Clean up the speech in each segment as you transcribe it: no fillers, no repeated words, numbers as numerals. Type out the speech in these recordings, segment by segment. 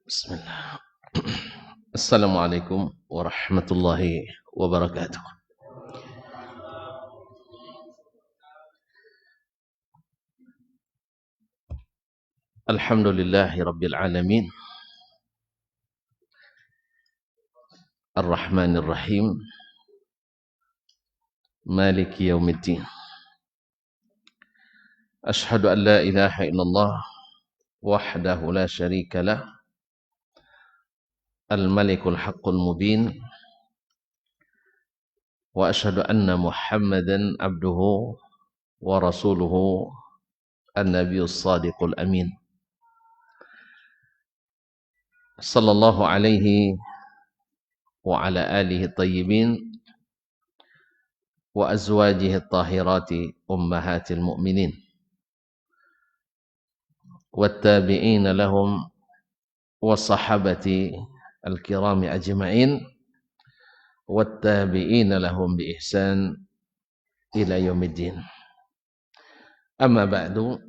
Bismillah. Assalamualaikum warahmatullahi wabarakatuh. Alhamdulillahi rabbil alamin. Ar-Rahmanir Rahim. Maliki yaumiddin. Ashhadu an la ilaha illallah wahdahu la syarika lah. Al-Malikul Haqqul Mubin. Wa ashhadu anna Muhammadan abduhu wa rasuluhu an-nabiyyus sadiqul amin. Sallallahu alaihi wa ala alihi tayyibin wa azwajihi tahirati ummahatil mu'minin wattabi'ina lahum wassahabati al-kirami ajma'in wattabi'ina lahum bi ihsan ila yaumiddin. Amma ba'du,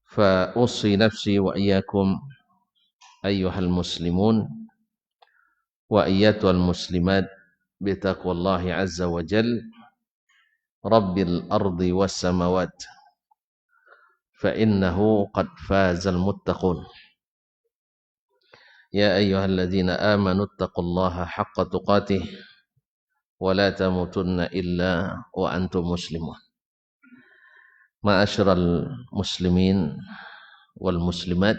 fa ussi nafsi wa iyyakum ayyuhal muslimun wa ayyatuhal muslimat bitaqwallahi azza wa jal rabbil ardi was samawat fa innahu qad fazal muttaqun. Ya ayyuhalladzina amanu taqullaha haqqa tuqatih wa la tamutunna illa wa antum muslimun. Ma'asyiral muslimin wal muslimat,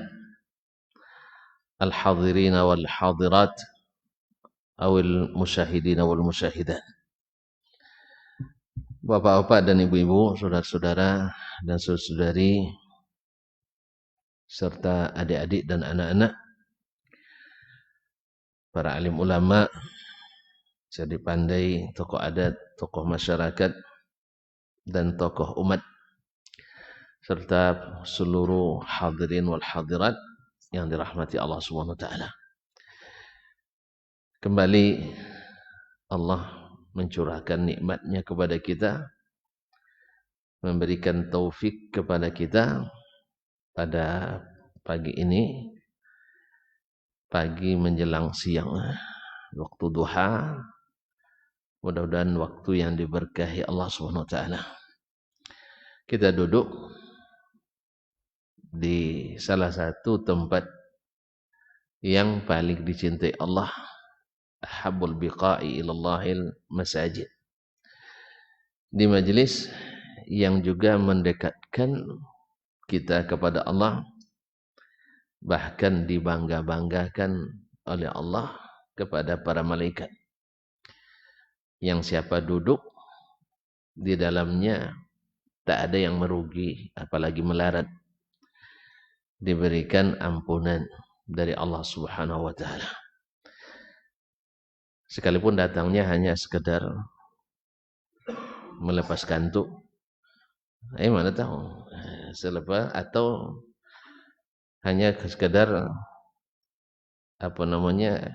al hadirina wal hadirat, awil musyahidina wal musyahidat. Bapak-bapak dan ibu-ibu, saudara-saudara dan saudari, serta adik-adik dan anak-anak, para alim ulama, jadi pandai, tokoh adat, tokoh masyarakat, dan tokoh umat, serta seluruh hadirin wal hadirat yang dirahmati Allah Subhanahu wa taala. Kembali Allah mencurahkan nikmatnya kepada kita, memberikan taufik kepada kita pada pagi ini, pagi menjelang siang, waktu duha. Mudah-mudahan waktu yang diberkahi Allah Subhanahu wa taala. Kita duduk di salah satu tempat yang paling dicintai Allah, ahabbul biqa'i ilallahil masajid, di majelis yang juga mendekatkan kita kepada Allah, bahkan dibangga-banggakan oleh Allah kepada para malaikat, yang siapa duduk di dalamnya tak ada yang merugi apalagi melarat, diberikan ampunan dari Allah Subhanahu wa taala. Sekalipun datangnya hanya sekedar melepas kantuk, mana tahu selepas, atau hanya sekedar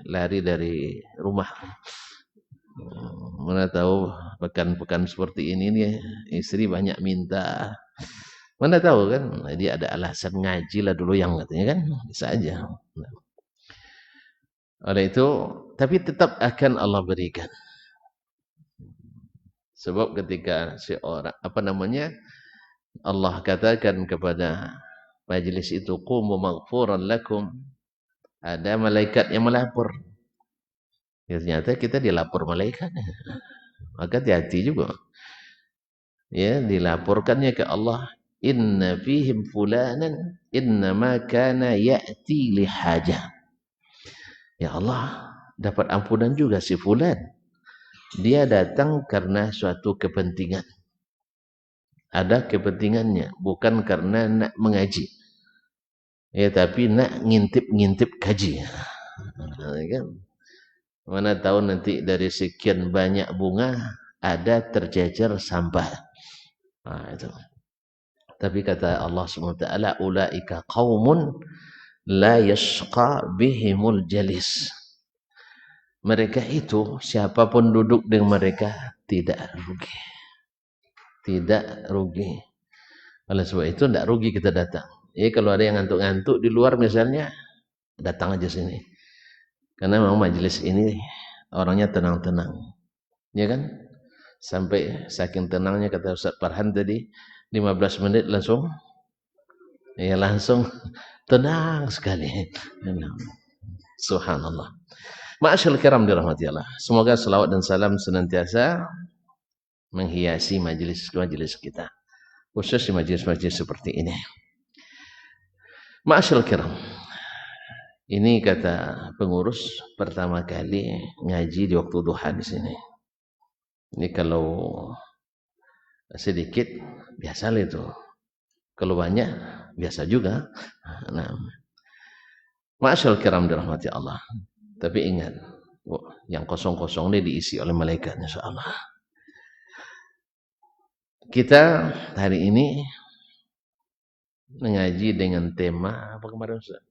lari dari rumah. Mana tahu pekan-pekan seperti ini nih istri banyak minta. Mana tahu kan, dia ada alasan ngaji lah dulu yang katanya kan, bisa aja. Oleh itu, tapi tetap akan Allah berikan. Sebab ketika seorang Allah katakan kepada majelis itu, qumu maghfuran lakum, ada malaikat yang melapor. Ya, ternyata kita dilapor malaikat. Maka hati-hati juga. Ya, dilaporkannya ke Allah, inna fihim fulanan innama kana ya'ti li hajah. Ya Allah, dapat ampunan juga si fulan. Dia datang karena suatu kepentingan. Ada kepentingannya, bukan karena nak mengaji. Ya, tapi nak ngintip-ngintip kaji. Kan? Mana tahu nanti dari sekian banyak bunga ada tercecer sampah. Nah, itu. Tapi kata Allah SWT, ulaika qaumun la yashqa bihimul jalis. Mereka itu, siapapun duduk dengan mereka, tidak rugi. Tidak rugi. Oleh sebab itu, tidak rugi kita datang. Jadi kalau ada yang ngantuk-ngantuk di luar misalnya, datang aja sini. Karena memang majelis ini orangnya tenang-tenang. Ya kan? Sampai saking tenangnya kata Ustaz Farhan tadi, 15 menit langsung tenang sekali. Subhanallah. Ma'asyil kiram dirahmati Allah. Semoga selawat dan salam senantiasa menghiasi majelis kita. Khusus di majelis-majelis seperti ini. Ma'asyil kiram. Ini kata pengurus pertama kali ngaji di waktu duha di sini. Ini kalau sedikit biasa itu. Kalau banyak biasa juga. Nah, ma'asyil kiram dirahmati Allah. Tapi ingat, yang kosong-kosong ini diisi oleh malaikat insyaallah. Kita hari ini mengaji dengan tema apa kemarin Ustaz?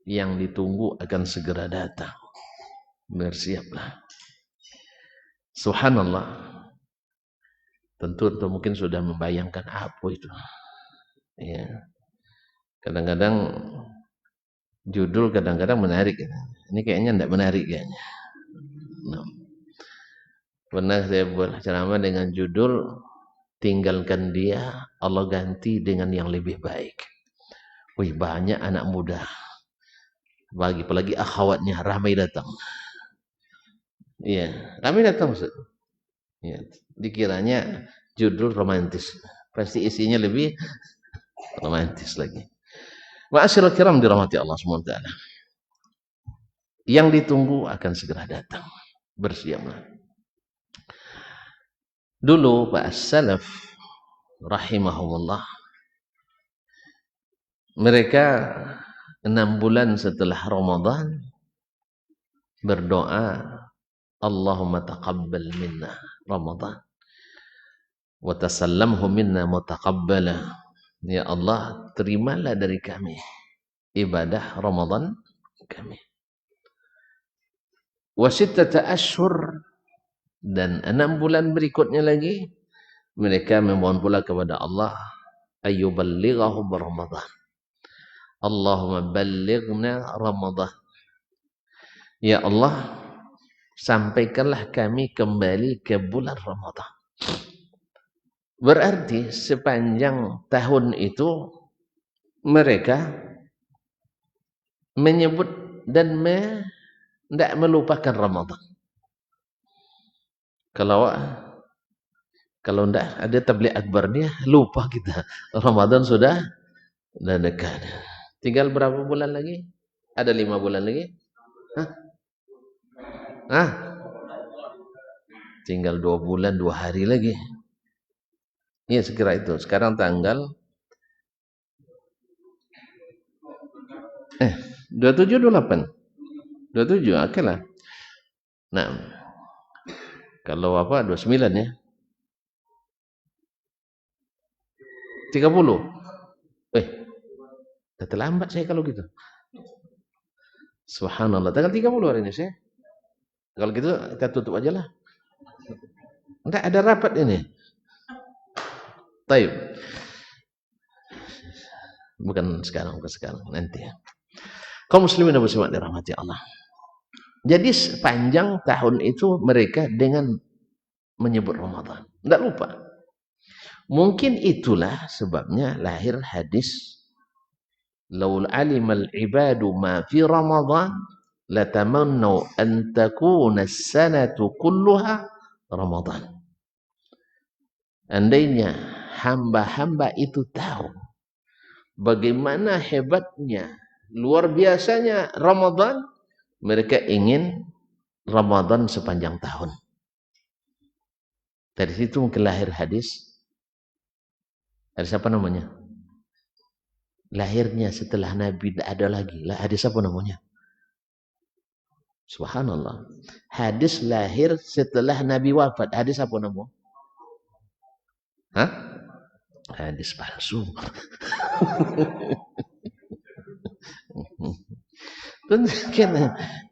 Yang ditunggu akan segera datang. Bersiaplah. Subhanallah. Tentu mungkin sudah membayangkan apa itu. Ya. Kadang-kadang judul kadang-kadang menarik. Ini kayaknya tidak menarik kayaknya. Nah. Pernah saya buat ceramah dengan judul tinggalkan dia, Allah ganti dengan yang lebih baik. Wih, banyak anak muda. Apalagi akhwatnya ramai datang. Iya, ramai datang Ustaz. Ya, dikiranya judul romantis. Pasti isinya lebih romantis lagi. Ma'asyiral kiram dirahmati Allah SWT. Yang ditunggu akan segera datang. Bersiaplah. Dulu Pak As-Salaf rahimahumullah, mereka 6 bulan setelah Ramadan berdoa, Allahumma taqabbal minna Ramadan wa tasallamhu minna mutaqabbala. Ya Allah, terimalah dari kami ibadah Ramadan kami. Wa sittata ashhur, dan 6 bulan berikutnya lagi mereka memohon pula kepada Allah ayyuballighahum Ramadan. Allahumma ballighna Ramadan. Ya Allah, sampaikanlah kami kembali ke bulan Ramadan. Berarti sepanjang tahun itu mereka menyebut dan tidak melupakan Ramadan. Kalau tidak ada tabligh akbarnya, lupa kita. Ramadan sudah dekat. Tinggal berapa bulan lagi? Ada 5 bulan lagi? Hah? Tinggal 2 bulan 2 hari lagi. Iya, sekira itu. Sekarang tanggal 27 28. 27, oke lah. Nah, kalau 29 ya. 30. Udah terlambat saya kalau gitu. Subhanallah, tanggal 30 hari ini saya. Kalau gitu kita tutup aja lah. Enggak ada rapat ini. Taib. Bukan sekarang, nanti ya. Kaum muslimin dan muslimat dirahmati Allah. Jadi sepanjang tahun itu mereka dengan menyebut Ramadan. Tidak lupa. Mungkin itulah sebabnya lahir hadis laul alimal ibadu ma fi Ramadan latamannu an takuna as-sanatu kulluha Ramadan. Andainya hamba-hamba itu tahu bagaimana hebatnya, luar biasanya Ramadan, mereka ingin Ramadan sepanjang tahun. Dari situ mungkin lahir hadis. Hadis apa namanya? Lahirnya setelah Nabi tidak ada lagi. Hadis apa namanya? Subhanallah. Hadis lahir setelah Nabi wafat. Hadis apa namanya? Hah? Hadis palsu.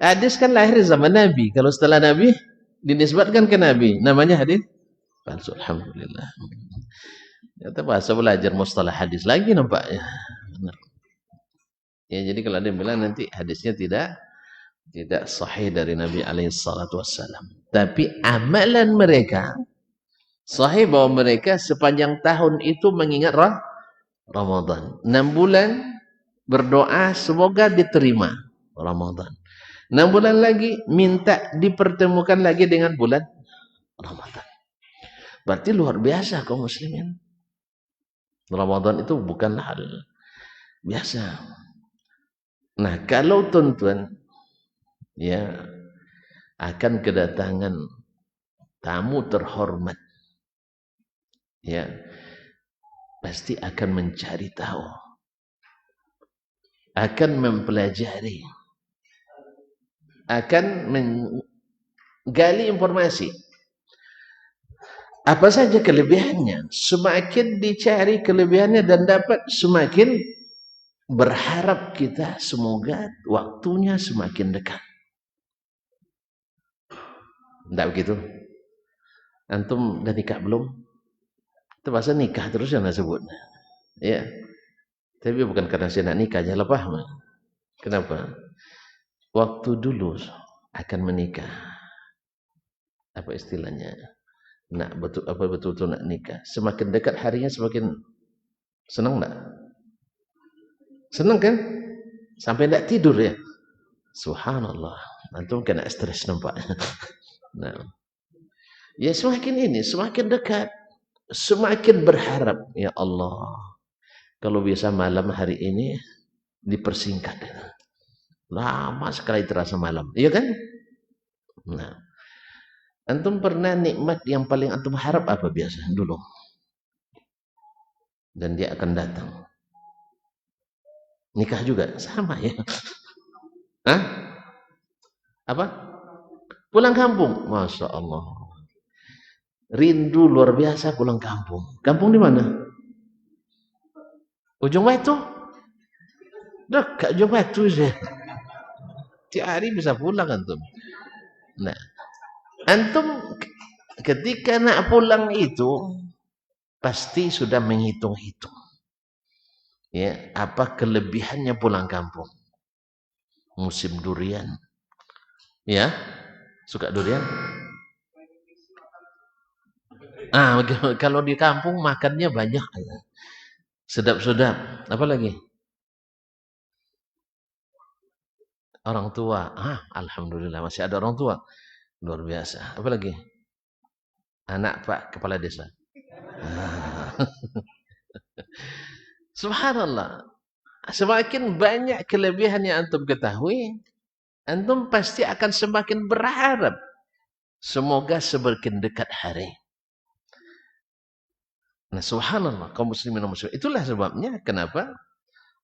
Hadis kan lahir zaman Nabi. Kalau setelah Nabi dinisbatkan ke Nabi, namanya hadis palsu. Alhamdulillah. Kita bahasa belajar mustalah hadis lagi nampaknya. Benar. Ya, jadi kalau ada yang bilang nanti hadisnya tidak sahih dari Nabi alaihi salatu wassalam. Tapi amalan mereka sahih bahwa mereka sepanjang tahun itu mengingat Ramadan. 6 bulan berdoa semoga diterima Ramadan. 6 bulan lagi minta dipertemukan lagi dengan bulan Ramadan. Berarti luar biasa kaum muslimin. Ramadan itu bukanlah hal biasa. Nah, kalau tuan-tuan ya akan kedatangan tamu terhormat, ya pasti akan mencari tahu, akan mempelajari, akan menggali informasi. Apa saja kelebihannya? Semakin dicari kelebihannya dan dapat, semakin berharap kita semoga waktunya semakin dekat. Tidak begitu? Antum udah nikah belum? Itu bahasa nikah terus yang disebut. Ya. Tapi bukan karena saya nak nikah, jangan lupa. Kenapa? Waktu dulu akan menikah. Apa istilahnya? Nak betul-betul nak nikah. Semakin dekat harinya semakin senang enggak? Senang kan? Sampai enggak tidur ya. Subhanallah. Antum kena stres nampak. Nah. Ya semakin dekat, semakin berharap, ya Allah. Kalau bisa malam hari ini dipersingkat. Lama sekali terasa malam. Iya kan? Nah. Antum pernah nikmat yang paling antum harap apa biasa dulu? Dan dia akan datang. Nikah juga sama ya. Hah? Apa? Pulang kampung. Masya Allah. Rindu luar biasa pulang kampung. Kampung di mana? Ujung Batu. Dekat Ujung Batu saja. Tiap hari bisa pulang antum. Nah, antum ketika nak pulang itu pasti sudah menghitung-hitung. Ya, apa kelebihannya pulang kampung? Musim durian. Ya, suka durian? Kalau di kampung makannya banyak. Sedap-sedap. Apa lagi? Orang tua. Alhamdulillah masih ada orang tua. Luar biasa. Apa lagi? Anak Pak Kepala Desa. Subhanallah. Semakin banyak kelebihan yang antum ketahui, antum pasti akan semakin berharap. Semoga semakin dekat hari. Nah, subhanallah, kaum muslimin dan muslimat. Itulah sebabnya kenapa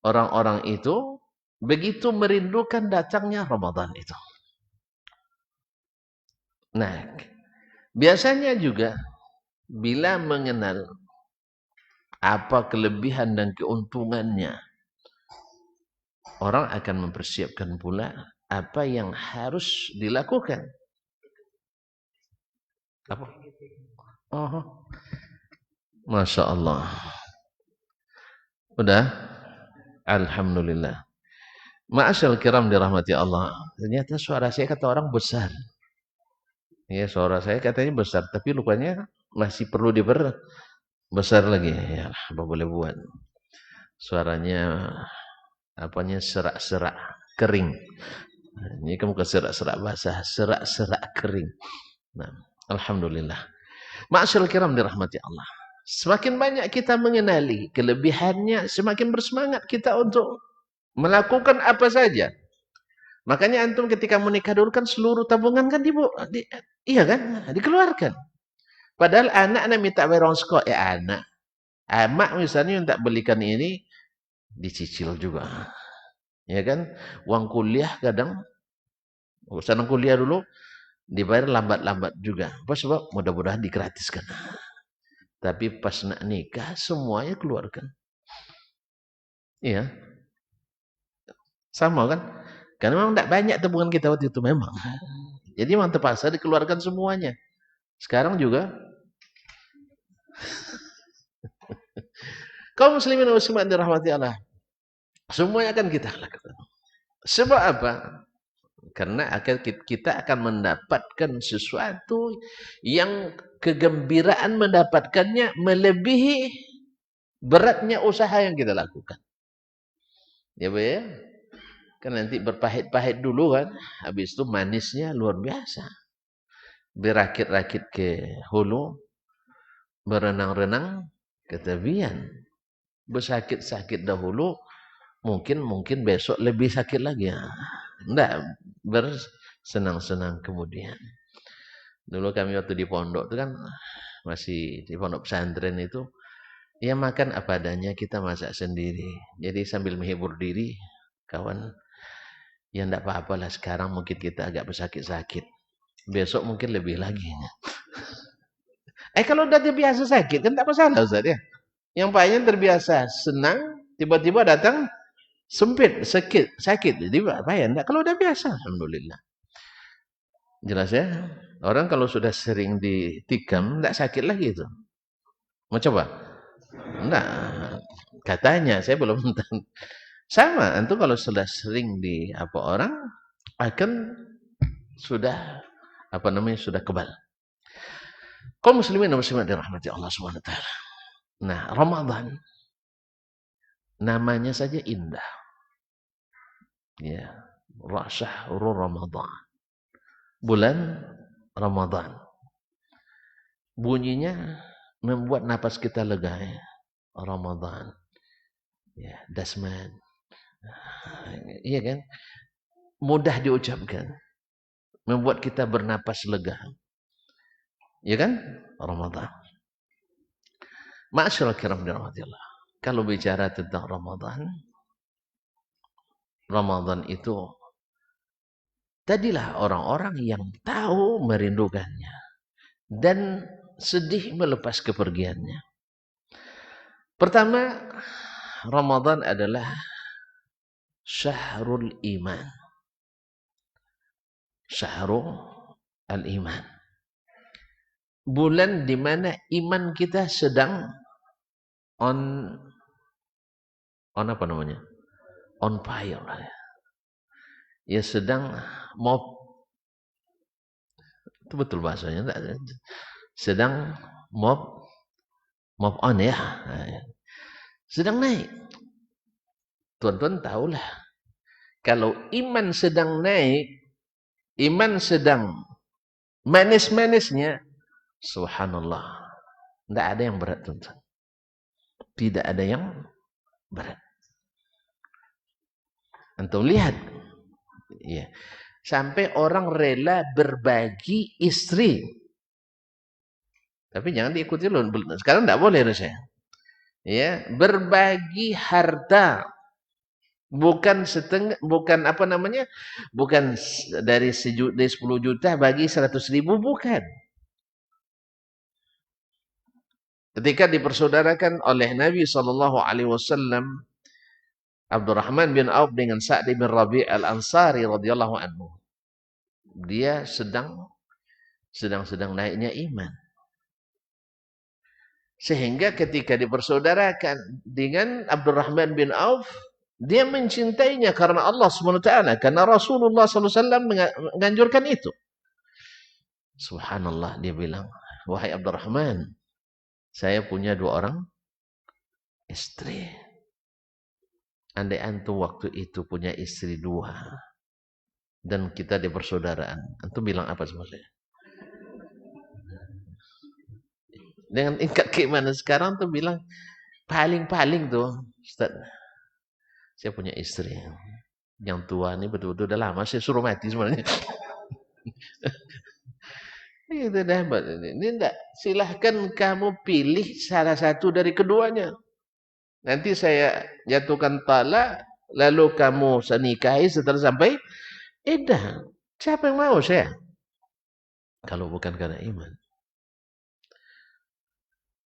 orang-orang itu begitu merindukan datangnya Ramadan itu. Nah, biasanya juga bila mengenal apa kelebihan dan keuntungannya, orang akan mempersiapkan pula apa yang harus dilakukan. Apa? Oh, Masya Allah. Udah? Alhamdulillah. Ma'asyal kiram dirahmati Allah. Ternyata suara saya kata orang besar. Ya, suara saya katanya besar, tapi rupanya masih perlu diperbesar lagi. Ya, apa boleh buat. Suaranya apanya serak-serak kering. Ini kamu ke serak-serak basah, serak-serak kering. Nah, alhamdulillah. Ma'asyal kiram dirahmati Allah. Semakin banyak kita mengenali kelebihannya, semakin bersemangat kita untuk melakukan apa saja. Makanya antum ketika menikah dulu kan seluruh tabungan kan iya kan? Dikeluarkan. Padahal anak minta bayar sekolah, anak. Mak misalnya minta belikan ini dicicil juga. Ya kan? Uang kuliah kadang urusan kuliah dulu dibayar lambat-lambat juga. Apa sebab? Mudah-mudahan digratiskan. Tapi pas nak nikah semuanya keluarkan. Iya. Sama kan? Karena memang tidak banyak tabungan kita waktu itu memang. Jadi memang terpaksa dikeluarkan semuanya. Sekarang juga. Kaum muslimin dan muslimat dirahmati Allah. Semuanya akan kita lakukan. Sebab apa? Karena kita akan mendapatkan sesuatu yang kegembiraan mendapatkannya melebihi beratnya usaha yang kita lakukan. Ya, Bu ya? Kan nanti berpahit-pahit dulu kan, habis itu manisnya luar biasa. Berakit-rakit ke hulu, berenang-renang ke tepian. Bersakit-sakit dahulu, mungkin besok lebih sakit lagi. Enggak, bersenang-senang kemudian. Dulu kami waktu di pondok itu kan, masih di pondok pesantren itu, ya makan apa adanya, kita masak sendiri. Jadi sambil menghibur diri, kawan, ya enggak apa-apalah sekarang mungkin kita agak bersakit-sakit. Besok mungkin lebih lagi. Kalau udah terbiasa sakit kan tak masalah Ustaz ya. Yang payahnya terbiasa senang, tiba-tiba datang sempit, sakit. Jadi apa ya? Enggak, kalau udah biasa alhamdulillah. Jelas ya? Orang kalau sudah sering ditikam enggak sakit lagi itu. Mau coba? Enggak. Katanya saya belum tahu. Sama, antum kalau sudah sering di apa orang akan sudah sudah kebal. Kaum muslimin dan muslimat dirahmati Allah Subhanahu wa taala. Nah, Ramadan namanya saja indah. Ya, syahrul Ramadan. Bulan Ramadan. Bunyinya membuat napas kita lega ya. Ramadan. Ya, dasman. Iya kan? Mudah diucapkan. Membuat kita bernapas lega. Ya kan? Ramadan. Ma'asyiral kiram dirahmatillah. Kalau bicara tentang Ramadan itu tadilah orang-orang yang tahu merindukannya dan sedih melepas kepergiannya. Pertama, Ramadan adalah syahrul iman. Syahrul al-iman. Bulan di mana iman kita sedang on apa namanya? On fire. Ya sedang mob, itu betul bahasanya, sedang mob on ya. Sedang naik. Tuan-tuan tahulah, kalau iman sedang naik, iman sedang manis-manisnya, subhanallah, tidak ada yang berat, tuan-tuan. Tidak ada yang berat. Antum lihat, ya, sampai orang rela berbagi istri. Tapi jangan diikuti loh. Sekarang tidak boleh saya. Ya, berbagi harta. Bukan setengah, bukan apa namanya? Bukan dari 10 juta bagi 100.000, bukan. Ketika dipersaudarakan oleh Nabi SAW, Abdurrahman bin Auf dengan Sa'd bin Rabi' al-Ansari radhiyallahu anhu. Dia sedang naiknya iman. Sehingga ketika dipersaudarakan dengan Abdurrahman bin Auf, dia mencintainya karena Allah SWT, karena Rasulullah SAW menganjurkan itu. Subhanallah, dia bilang, wahai Abdurrahman, saya punya 2 orang istri. Andai antum waktu itu punya istri 2 dan kita di persaudaraan, antum bilang apa sama saya? Dengan tingkat keimanan sekarang tuh bilang paling-paling tuh, Ustaz, saya punya istri yang tua ini betul-betul udah lama saya suruh mati sebenarnya. Itu dah, ini enggak, silahkan kamu pilih salah satu dari keduanya. Nanti saya jatuhkan talak, lalu kamu nikahi setelah sampai iddah. Siapa yang mau saya? Kalau bukan karena iman.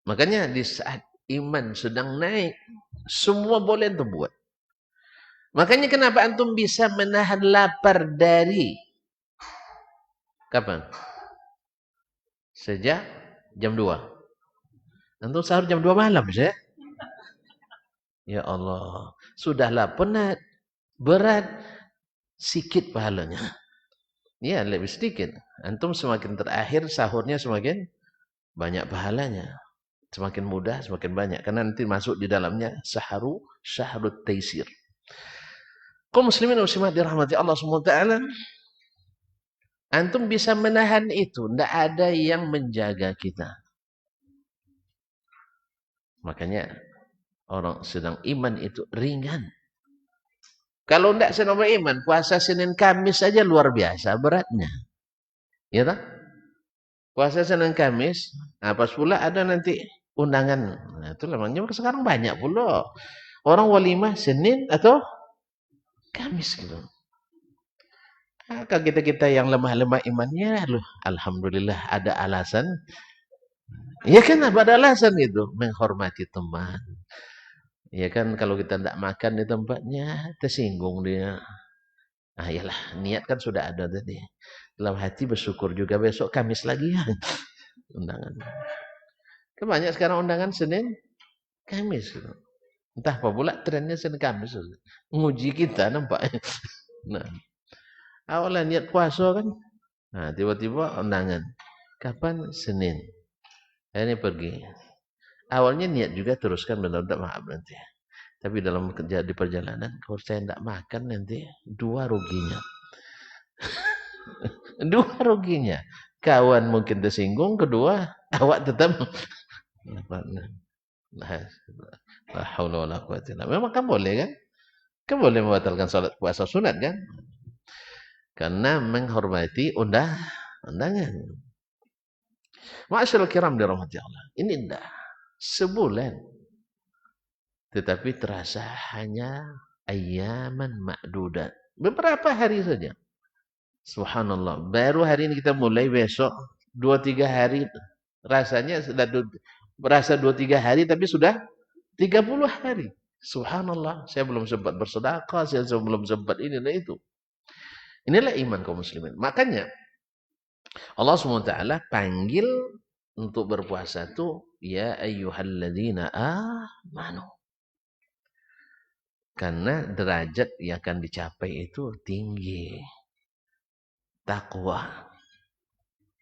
Makanya di saat iman sedang naik, semua boleh antum buat. Makanya kenapa antum bisa menahan lapar dari kapan? Sejak jam 2. Antum sahur jam 2 malam, saya. Ya Allah, sudahlah penat, berat, sikit pahalanya. Ya, lebih sedikit. Antum semakin terakhir sahurnya semakin banyak pahalanya. Semakin mudah, semakin banyak. Karena nanti masuk di dalamnya syahrut taisir. Kaum muslimin muslimat dirahmati Allah SWT, antum bisa menahan itu. Tidak ada yang menjaga kita. Makanya orang sedang iman itu ringan. Kalau tidak sedang beriman, puasa Senin Kamis saja luar biasa beratnya. Ya tak? Puasa Senin Kamis, nah pas pula ada nanti undangan. Nah, itu namanya sekarang banyak pula. Orang walimah Senin atau Kamis gitu. Kalau kita yang lemah-lemah imannya, loh, alhamdulillah ada alasan. Ya kan ada alasan gitu, menghormati teman. Ya kan kalau kita tidak makan di tempatnya, tersinggung dia. Ah iyalah, niat kan sudah ada tadi. Dalam hati bersyukur juga besok Kamis lagi ya. Undangan. Kan banyak sekarang undangan Senin, Kamis gitu. Entah apa pula trennya Senin Kamis. Nguji kita nampaknya. Nah, awalnya niat puasa kan. Nah, tiba-tiba undangan. Kapan? Senin. Ini pergi. Awalnya niat juga teruskan benar-benar maaf nanti. Tapi dalam kerja di perjalanan, kalau saya tidak makan nanti dua ruginya. Dua ruginya. Kawan mungkin tersinggung, kedua awak tetap. Memang kan boleh kan? Kan boleh membatalkan salat puasa sunat kan? Karena menghormati undangan. Ma'asyiral kiram dirahmati Allah. Ini enggak sebulan. Tetapi terasa hanya ayyaman ma'dudat. Beberapa hari saja. Subhanallah. Baru hari ini kita mulai, besok 2-3 hari rasanya sudah berasa 2-3 hari tapi sudah 30 hari. Subhanallah. Saya belum sempat bersedekah, saya belum sempat ini dan itu. Inilah iman kaum muslimin. Makanya Allah SWT panggil untuk berpuasa itu ya ayyuhalladzina amanu. Karena derajat yang akan dicapai itu tinggi. Takwa.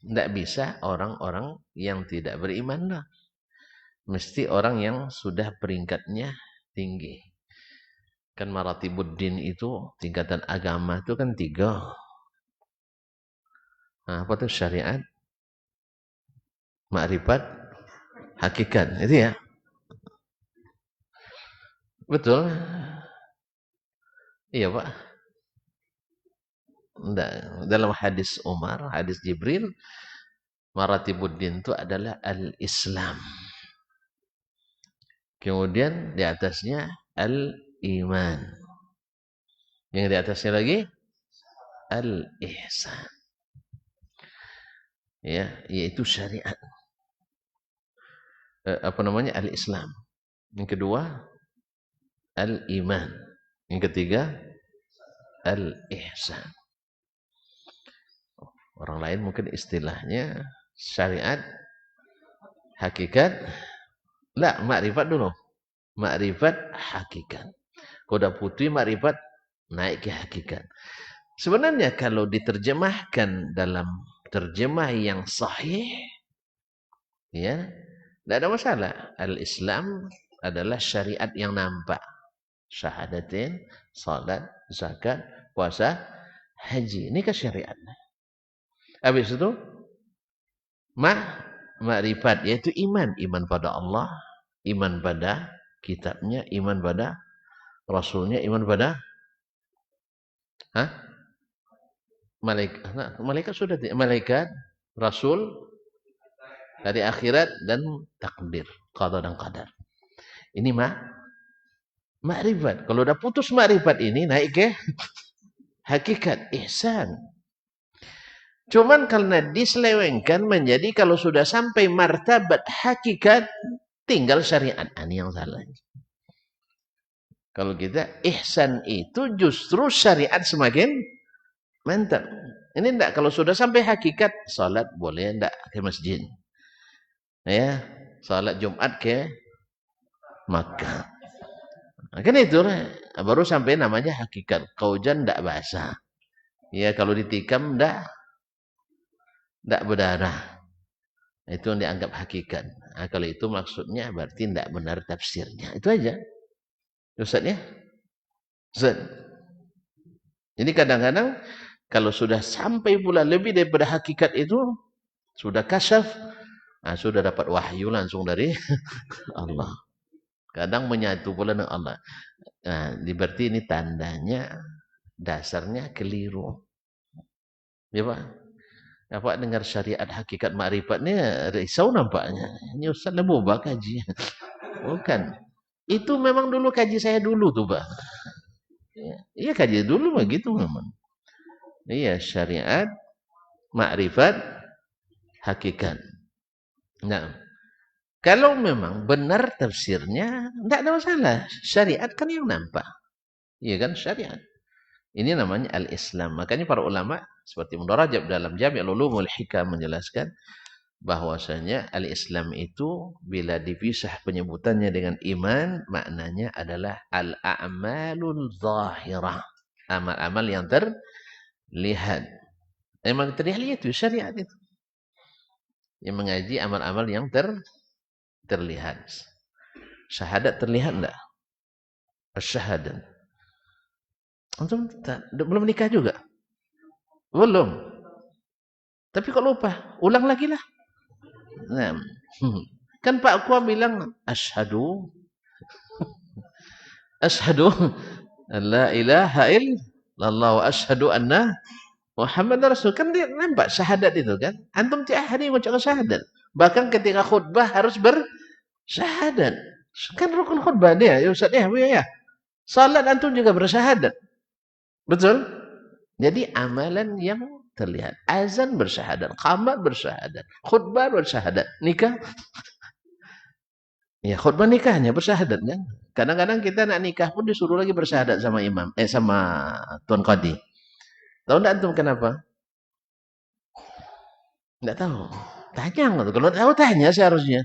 Tidak bisa orang-orang yang tidak beriman. Mesti orang yang sudah peringkatnya tinggi. Kan maratibuddin itu, tingkatan agama itu kan 3. Nah, apa itu syariat? Makrifat, hakikat. Itu ya. Betul. Iya Pak. Enggak. Dalam hadis Umar, hadis Jibril, maratibuddin itu adalah al-Islam. Kemudian di atasnya al-iman. Yang di atasnya lagi al-ihsan. Ya, yaitu syariat. Apa namanya? Al-Islam. Yang kedua al-iman. Yang ketiga al-ihsan. Orang lain mungkin istilahnya syariat, hakikat. Lah, makrifat dulu. Makrifat, hakikat. Kalau udah putih makrifat, naik ke hakikat. Sebenarnya kalau diterjemahkan dalam terjemah yang sahih, ya, tidak ada masalah. Al-Islam adalah syariat yang nampak. Syahadatin, salat, zakat, puasa, haji. Ini kan syariat. Habis itu makrifat, yaitu iman. Iman pada Allah, iman pada kitabnya, iman pada rasulnya, iman pada malaikat. Nah, malaikat sudah, malaikat, rasul, dari akhirat dan takdir, qada dan qadar. Ini makrifat. Kalau udah putus makrifat ini, naik ke hakikat, ihsan. Cuman karena diselewengkan menjadi kalau sudah sampai martabat hakikat, tinggal syariat. Ini yang salah. Kalau kita ihsan itu justru syariat semakin mantap. Ini enggak, kalau sudah sampai hakikat, salat boleh enggak ke masjid. Ya, salat Jumat ke Makkah. Kan itu baru sampai namanya hakikat. Kaujan ndak basah. Ya kalau ditikam ndak berdarah. Itu yang dianggap hakikat. Nah, kalau itu maksudnya berarti ndak benar tafsirnya. Itu aja. Ustaz ya? Ustaz. Jadi kadang-kadang kalau sudah sampai pula lebih daripada hakikat itu, sudah kasyaf, nah, sudah dapat wahyu langsung dari Allah. Kadang menyatu pula dengan Allah. Nah, berarti ini tandanya dasarnya keliru. Ya Pak? Apa dengar syariat hakikat makrifat risau nampaknya. Ini Ustaz dah boba kaji. Bukan. Itu memang dulu kaji saya dulu tuh, Pak. Iya kaji dulu begitu memang. Iya syariat, makrifat, hakikat. Nah, kalau memang benar tafsirnya, tidak ada masalah. Syariat kan yang nampak. Iya kan syariat. Ini namanya al-Islam. Makanya para ulama seperti Ibnu Rajab dalam Jami' Ulumul Hikam menjelaskan bahwasanya al-Islam itu bila dipisah penyebutannya dengan iman, maknanya adalah al-a'malul zahirah. Amal-amal yang terlihat. Memang terlihat itu syariat itu. Yang mengaji amal-amal yang terlihat. Syahadat terlihat enggak? Syahadat. Antum belum nikah juga? Belum. Tapi kok lupa? Ulang lagi lah. Nah, kan Pak Kua bilang asyhadu la ilaha illallah wa asyhadu anna Muhammad Rasul. Kan dia nampak syahadat itu kan. Antum tiap hari mengucapkan syahadat. Bahkan ketika khutbah harus bersyahadat. Kan rukun khutbah dia. Ya Ustaz ya. Salat antum juga bersyahadat. Betul? Jadi amalan yang terlihat. Azan bersyahadat, qamat bersyahadat, khutbah bersyahadat, nikah. Ya khutbah nikahnya bersyahadat kan. Kadang-kadang kita nak nikah pun disuruh lagi bersyahadat sama imam, sama tuan qadi. Tahu enggak antum kenapa? Enggak tahu. Tanya enggak? Kalau tahu tanya seharusnya.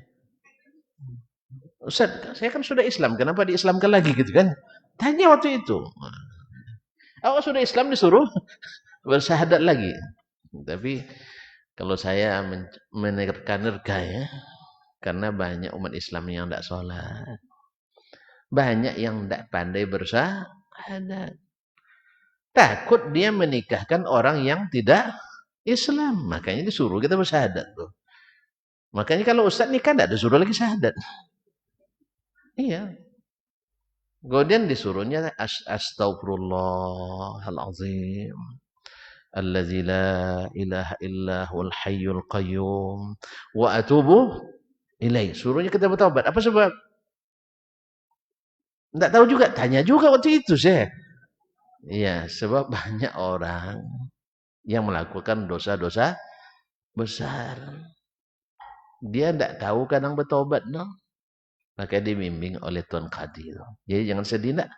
Ustaz, saya kan sudah Islam, kenapa diislamkan lagi gitu kan? Tanya waktu itu. Awak sudah Islam disuruh bersyahadat lagi. Tapi kalau saya menerka-nerka ya, karena banyak umat Islam yang tidak sholat. Banyak yang tidak pandai bersyahadat. Takut dia menikahkan orang yang tidak Islam. Makanya disuruh kita bersyahadat. Tuh. Makanya kalau Ustaz nikah tidak disuruh lagi syahadat. Iya. Kemudian disuruhnya astaghfirullahalazim. Allazi la ilaha illa huwal hayyul qayyum wa atubu ilaih. Suruhnya kita bertaubat. Apa sebab? Enggak tahu juga, tanya juga waktu itu saya. Iya, sebab banyak orang yang melakukan dosa-dosa besar. Dia enggak tahu kadang bertaubat, no. Maka dibimbing oleh Tuan Qadi. Jadi jangan sedih enggak.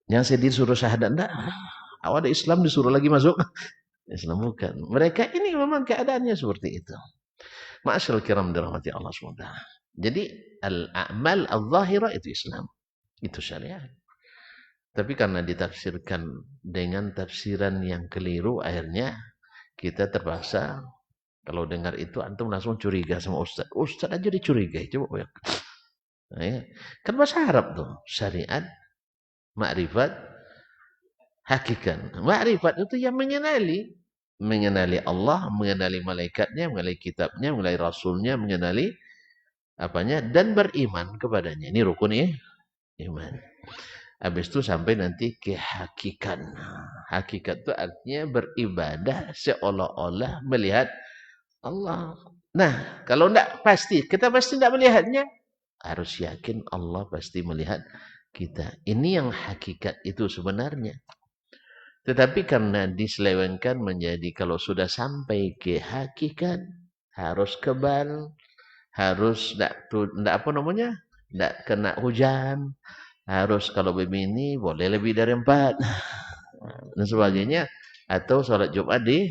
Jangan sedih suruh syahadat enggak. Awal ada Islam disuruh lagi masuk. Islam bukan. Mereka ini memang keadaannya seperti itu. Ma'asyarul kiram dirahmati Allah SWT. Jadi al-a'mal al-zahira itu Islam. Itu syariat. Tapi karena ditafsirkan dengan tafsiran yang keliru, akhirnya kita terpaksa kalau dengar itu antum langsung curiga sama Ustaz. Ustaz aja dicurigai. Coba ya. Nah, ya. Kan bahasa Arab tuh. Syariat, makrifat, hakikat. Makrifat itu yang mengenali. Mengenali Allah, mengenali malaikatnya, mengenali kitabnya, mengenali rasulnya, mengenali apanya, dan beriman kepadanya. Ini rukun ya. Iman. Habis itu sampai nanti ke hakikat. Hakikat itu artinya beribadah seolah-olah melihat Allah. Nah, kalau tidak pasti, kita pasti tidak melihatnya, harus yakin Allah pasti melihat kita. Ini yang hakikat itu sebenarnya. Tetapi karena diselewengkan menjadi kalau sudah sampai ke hakikat, harus kebal, harus tidak apa namanya, tidak kena hujan, harus kalau begini boleh lebih dari 4 dan sebagainya, atau sholat Jumat di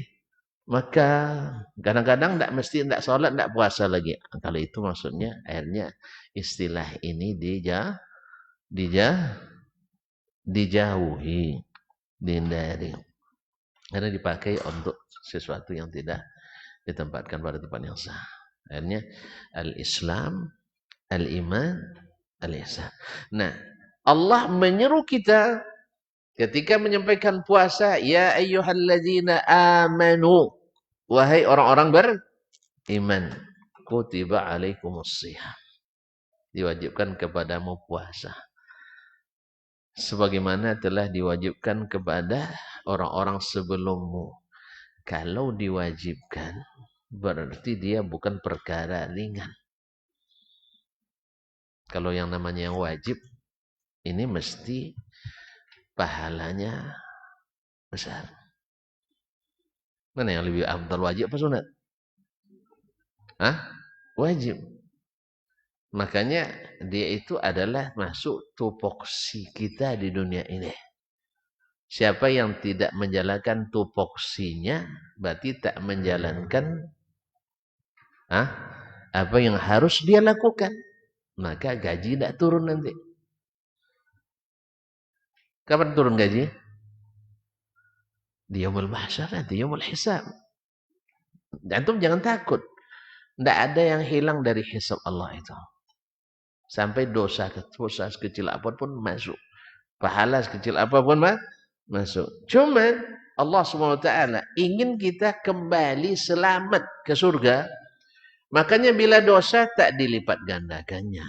Mekah. Kadang-kadang tidak mesti tidak sholat, tidak puasa lagi. Kalau itu maksudnya akhirnya istilah ini dijauhi, dihindari. Karena dipakai untuk sesuatu yang tidak ditempatkan pada tempat yang sah. Akhirnya al-Islam, al-iman, al-ihsan. Nah, Allah menyeru kita ketika menyampaikan puasa, ya ayyuhalladzina amanu, wahai orang-orang beriman, kutiba alaikumusshiyam, diwajibkan kepadamu puasa sebagaimana telah diwajibkan kepada orang-orang sebelummu. Kalau diwajibkan berarti dia bukan perkara ringan. Kalau yang namanya yang wajib ini mesti pahalanya besar. Mana yang lebih afdal, wajib apa sunat? Wajib. Makanya dia itu adalah masuk tupoksi kita di dunia ini. Siapa yang tidak menjalankan tupoksinya berarti tak menjalankan apa yang harus dia lakukan. Maka gaji tidak turun nanti. Kapan turun gaji? Di yaumul mahsyar, nanti yaumul hisab. Antum jangan takut. Tidak ada yang hilang dari hisab Allah itu. Sampai dosa sekecil apapun masuk. Pahala sekecil apapun masuk. Cuman Allah SWT ingin kita kembali selamat ke surga. Makanya bila dosa tak dilipat gandakannya.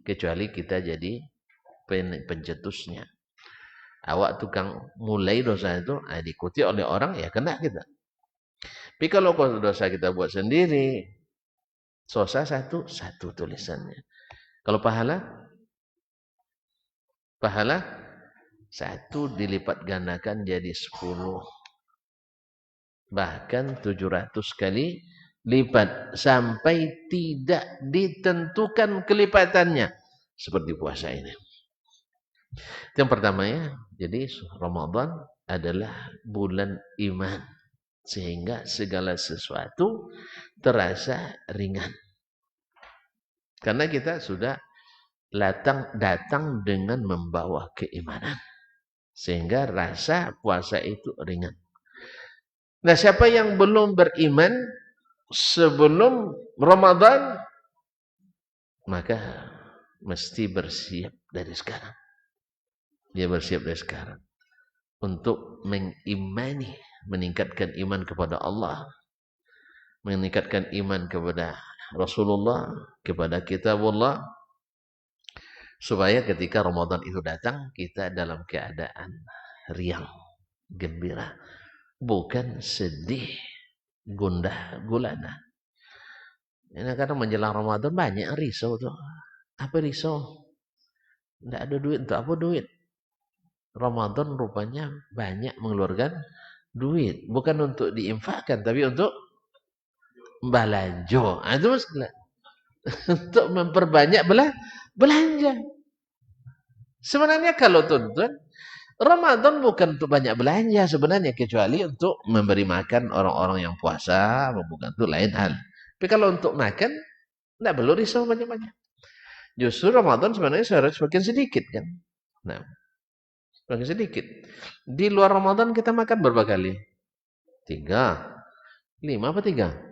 Kecuali kita jadi pencetusnya. Awak tukang mulai dosa itu diikuti oleh orang, ya kena kita. Tapi kalau dosa kita buat sendiri, dosa satu tulisannya. Kalau pahala satu dilipat gandakan jadi 10. Bahkan 700 kali lipat sampai tidak ditentukan kelipatannya. Seperti puasa ini. Yang pertama ya, jadi Ramadan adalah bulan iman. Sehingga segala sesuatu terasa ringan. Karena kita sudah datang dengan membawa keimanan. Sehingga rasa puasa itu ringan. Nah, siapa yang belum beriman sebelum Ramadan, maka mesti bersiap dari sekarang. Dia bersiap dari sekarang. Untuk mengimani, meningkatkan iman kepada Allah. Meningkatkan iman kepada Rasulullah, kepada kitabullah. Supaya ketika Ramadan itu datang, kita dalam keadaan riang, gembira. Bukan sedih, gundah, gulana. Ini kadang menjelang Ramadan banyak risau tuh. Apa risau? Tidak ada duit, untuk apa duit? Ramadan rupanya banyak mengeluarkan duit. Bukan untuk diinfakkan, tapi untuk belanja. Itu masalah. Untuk memperbanyak belanja. Sebenarnya kalau tuan-tuan, Ramadan bukan untuk banyak belanja sebenarnya, kecuali untuk memberi makan orang-orang yang puasa, bukan itu lain hal. Tapi kalau untuk makan, tidak perlu risau banyak-banyak. Justru Ramadan sebenarnya seharusnya semakin sedikit kan. Nah, semakin sedikit. Di luar Ramadan kita makan berapa kali? 3, 5 apa 3?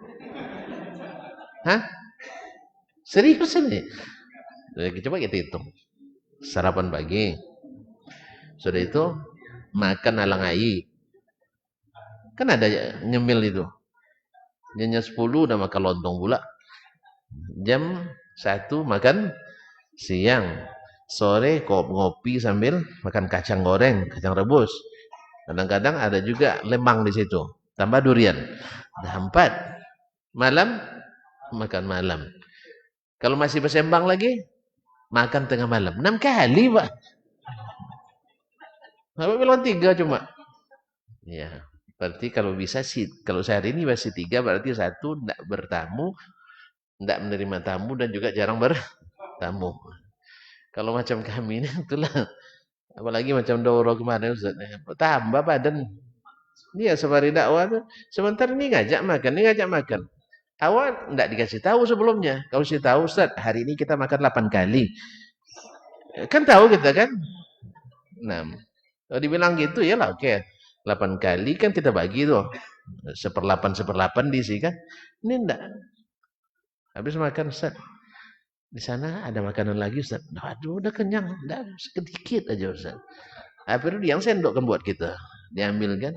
Serius ini? Coba kita hitung. Sarapan pagi. Sudah itu makan alangai. Kan ada nyemil itu. Jam 10 udah makan lontong pula. Jam 1 makan siang. Sore ngopi sambil makan kacang goreng, kacang rebus. Kadang-kadang ada juga lemang di situ. Tambah durian. Ada 4. Malam makan malam. Kalau masih bersembang lagi, makan tengah malam. 6 kali, Pak. Apa bilang 3 cuma? Ya, berarti kalau bisa sih, kalau sehari ini masih 3, berarti 1 tidak bertamu, tidak menerima tamu, dan juga jarang bertamu. Kalau macam kami ini, itulah. Apalagi macam Doro kemarin, Ustaz. Tambah badan. Dia safari dakwah tuh. Sebentar ini ngajak makan. Awal tidak dikasih tahu sebelumnya. Kalau kasih tahu, Ustaz, hari ini kita makan 8 kali. Kan tahu kita kan? Nah, kalau dibilang gitu ya lah, oke. 8 kali kan kita bagi tuh. Seperlapan seperlapan diisi kan. Ini enggak. Habis makan Ustaz. Di sana ada makanan lagi Ustaz. Aduh, udah kenyang. Enggak, sedikit aja Ustaz. Akhirnya yang sendok kan buat kita. Diambil kan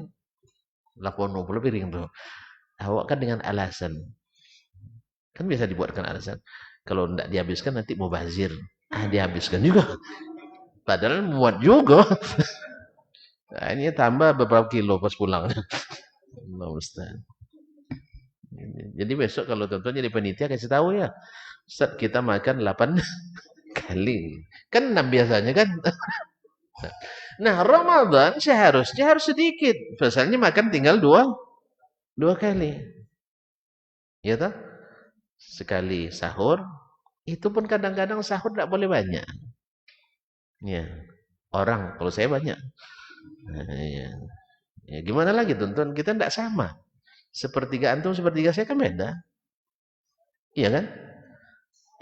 80 piring tuh. Awak kan dengan alasan. Kan bisa dibuatkan alasan. Kalau enggak dihabiskan nanti mau bazir. Ah, dihabiskan juga. Padahal muat juga. Nah, ini tambah beberapa kilo pas pulang. Allah Ustaz. Jadi besok kalau tuan-tuan jadi panitia kasih tahu ya. Ustaz kita makan 8 kali. Kan 6 biasanya kan. Nah, Ramadan seharusnya harus sedikit. Pasalnya makan tinggal dua kali. Ya toh? Sekali sahur, itu pun kadang-kadang sahur tidak boleh banyak. Ya. Orang, kalau saya banyak. Ya. Ya, gimana lagi tuan-tuan? Kita tidak sama. Sepertiga antum, sepertiga saya kan beda. Iya kan?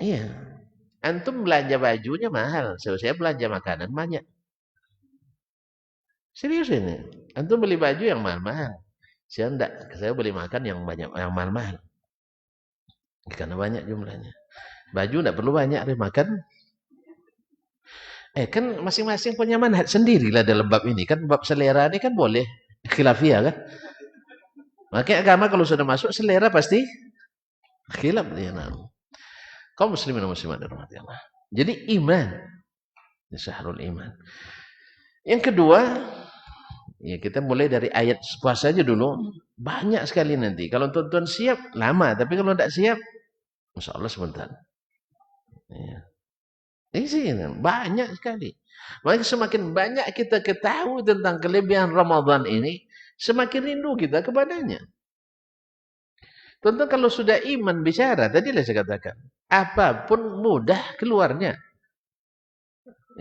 Iya. Antum belanja bajunya mahal. Saya belanja makanan banyak. Serius ini. Antum beli baju yang mahal-mahal. Saya enggak. Saya beli makan yang banyak, yang mahal-mahal. Karena banyak jumlahnya. Baju enggak perlu banyak, makan. Kan masing-masing punya manhaj sendirilah dalam bab ini. Kan bab selera ini kan boleh. Khilafiyah kan. Makanya agama kalau sudah masuk selera pasti khilaf dia. Kaum muslimin dan muslimat dirahmati Allah. Jadi iman. Syahrul iman. Yang kedua, ya kita mulai dari ayat puasa aja dulu. Banyak sekali nanti. Kalau tuan-tuan siap, lama. Tapi kalau tidak siap, insya Allah sebentar. Ya. Ini banyak sekali. Makanya semakin banyak kita ketahui tentang kelebihan Ramadan ini, semakin rindu kita kepadanya. Tuan-tuan kalau sudah iman bicara, tadilah saya katakan, apapun mudah keluarnya.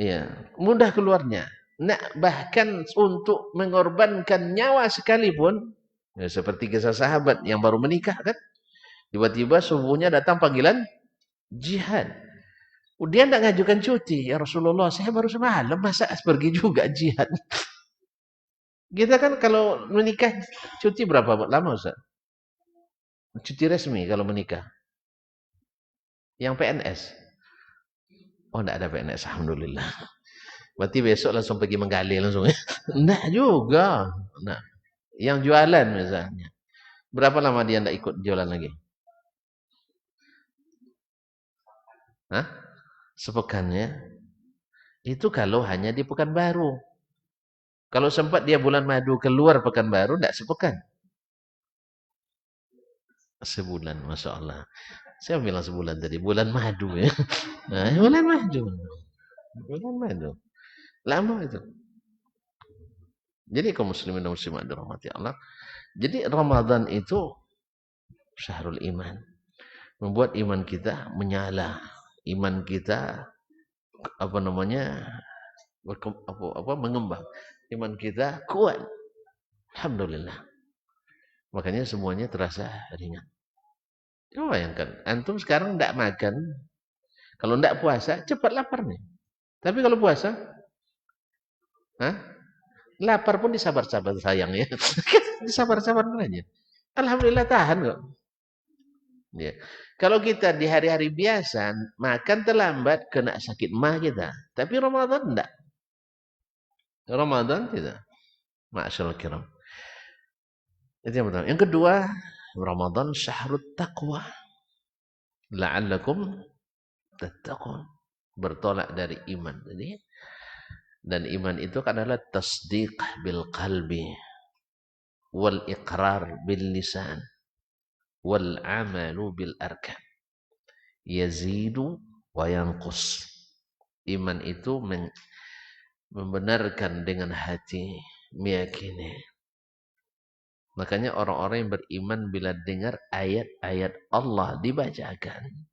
Ya, mudah keluarnya. Nah, bahkan untuk mengorbankan nyawa sekalipun, ya, seperti kisah sahabat yang baru menikah kan, tiba-tiba subuhnya datang panggilan jihad. Dia tidak ngajukan cuti, ya Rasulullah, saya baru semalam, masa pergi juga jihad. Kita kan kalau menikah cuti berapa lama Ustaz? Cuti resmi kalau menikah. Yang PNS. Oh, tidak ada PNS, alhamdulillah. Berarti besok langsung pergi menggali langsung ya. Enggak juga. Nah, yang jualan misalnya. Berapa lama dia enggak ikut jualan lagi? Hah? Sepekannya. Itu kalau hanya di Pekanbaru. Kalau sempat dia bulan madu keluar Pekanbaru, enggak sepekan. Sebulan, Masya Allah. Saya bilang sebulan tadi, bulan madu ya. Nah, bulan madu. Bulan madu. Lama itu. Jadi kaum muslimin dan muslimat dirahmati Allah. Jadi Ramadan itu syahrul iman. Membuat iman kita menyala. Iman kita mengembang. Iman kita kuat. Alhamdulillah. Makanya semuanya terasa ringan. Coba bayangkan, antum sekarang tidak makan. Kalau tidak puasa, cepat lapar nih. Tapi kalau puasa, lapar pun disabar-sabar sayang ya. Disabar-sabar aja. Alhamdulillah tahan kok. Ya. Kalau kita di hari-hari biasa makan terlambat kena sakit mah kita. Tapi Ramadan enggak. Ramadan tidak. Ma'asyarul kiram. Itu yang pertama. Yang kedua, Ramadan syahrut taqwa. La'allakum tattaqun. Bertolak dari iman. Jadi, dan iman itu adalah tasdiq bil qalbi wal iqrar bil lisan wal amalu bil arkan. Yazidu wa yanqus. Iman itu membenarkan dengan hati, meyakini. Makanya orang-orang yang beriman bila dengar ayat-ayat Allah dibacakan,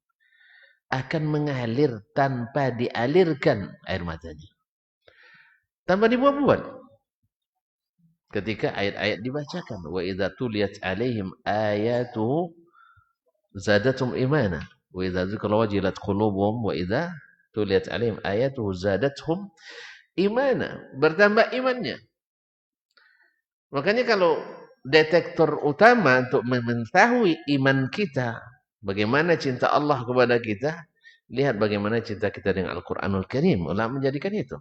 akan mengalir tanpa dialirkan air matanya. Tanpa dibuat-buat. Ketika ayat-ayat dibacakan, wa idza tuliyat alaihim ayatuhu zadatum imana wa idza dzukira wajilat qulubuhum wa idza Tuliyat alaihim ayatuhu zadathum imana, bertambah imannya. Makanya kalau detektor utama untuk mengetahui iman kita, bagaimana cinta Allah kepada kita, lihat bagaimana cinta kita dengan Al-Quranul Karim. Ulama menjadikan itu.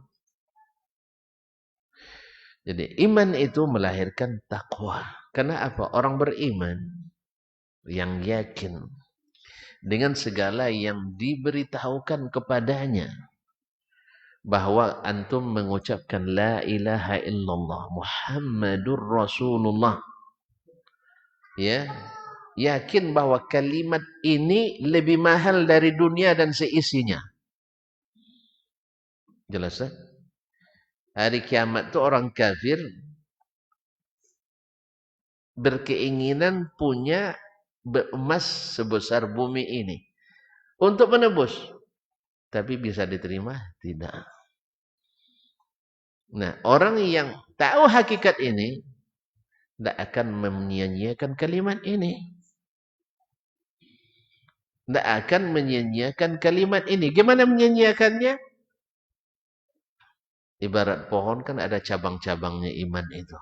Jadi iman itu melahirkan takwa. Karena apa? Orang beriman yang yakin dengan segala yang diberitahukan kepadanya, bahwa antum mengucapkan la ilaha illallah Muhammadur Rasulullah, ya, yakin bahwa kalimat ini lebih mahal dari dunia dan seisinya. Jelas ya? Hari kiamat itu orang kafir berkeinginan punya emas sebesar bumi ini untuk menebus, tapi bisa diterima? Tidak. Nah, orang yang tahu hakikat ini tidak akan menyia-nyiakan kalimat ini. Tidak akan menyia-nyiakan kalimat ini. Gimana menyia-nyiakannya? Ibarat pohon kan ada cabang-cabangnya iman itu.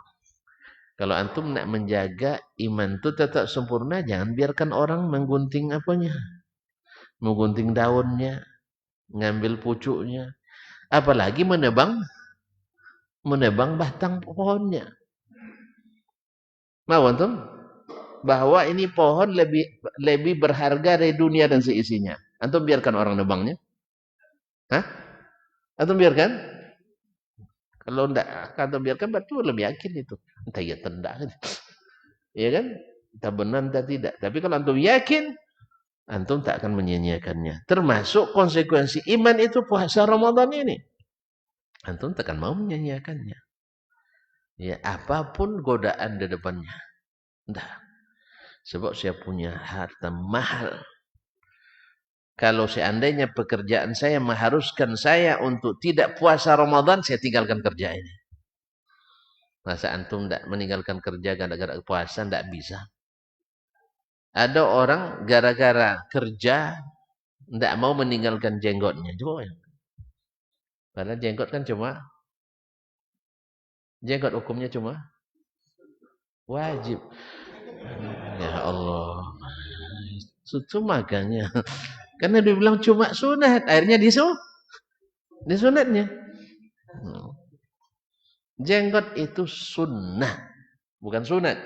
Kalau antum nak menjaga iman itu tetap sempurna, jangan biarkan orang menggunting apanya. Menggunting daunnya, ngambil pucuknya. Apalagi menebang batang pohonnya. Mau antum? Bahwa ini pohon lebih berharga dari dunia dan seisinya. Antum biarkan orang nebangnya? Hah? Antum biarkan? Kalau enggak, antum biarkan, betul lebih yakin itu. Entah ya tendang. Ya kan? Entah benar, entah tidak. Tapi kalau antum yakin, antum tak akan menyia-nyiakannya. Termasuk konsekuensi iman itu puasa Ramadan ini. Antum tak akan mau menyia-nyiakannya. Ya, apapun godaan di depannya. Entah. Sebab saya punya harta mahal. Kalau seandainya pekerjaan saya mengharuskan saya untuk tidak puasa Ramadan, saya tinggalkan kerja ini. Masa antum tidak meninggalkan kerja gara-gara puasa? Tidak bisa. Ada orang gara-gara kerja tidak mau meninggalkan jenggotnya. Coba ya. Padahal jenggot kan jenggot hukumnya cuma wajib. Ya Allah. Itu makanya. Karena dia bilang cuma sunat, akhirnya disunatnya. Jenggot itu sunnah, bukan sunat.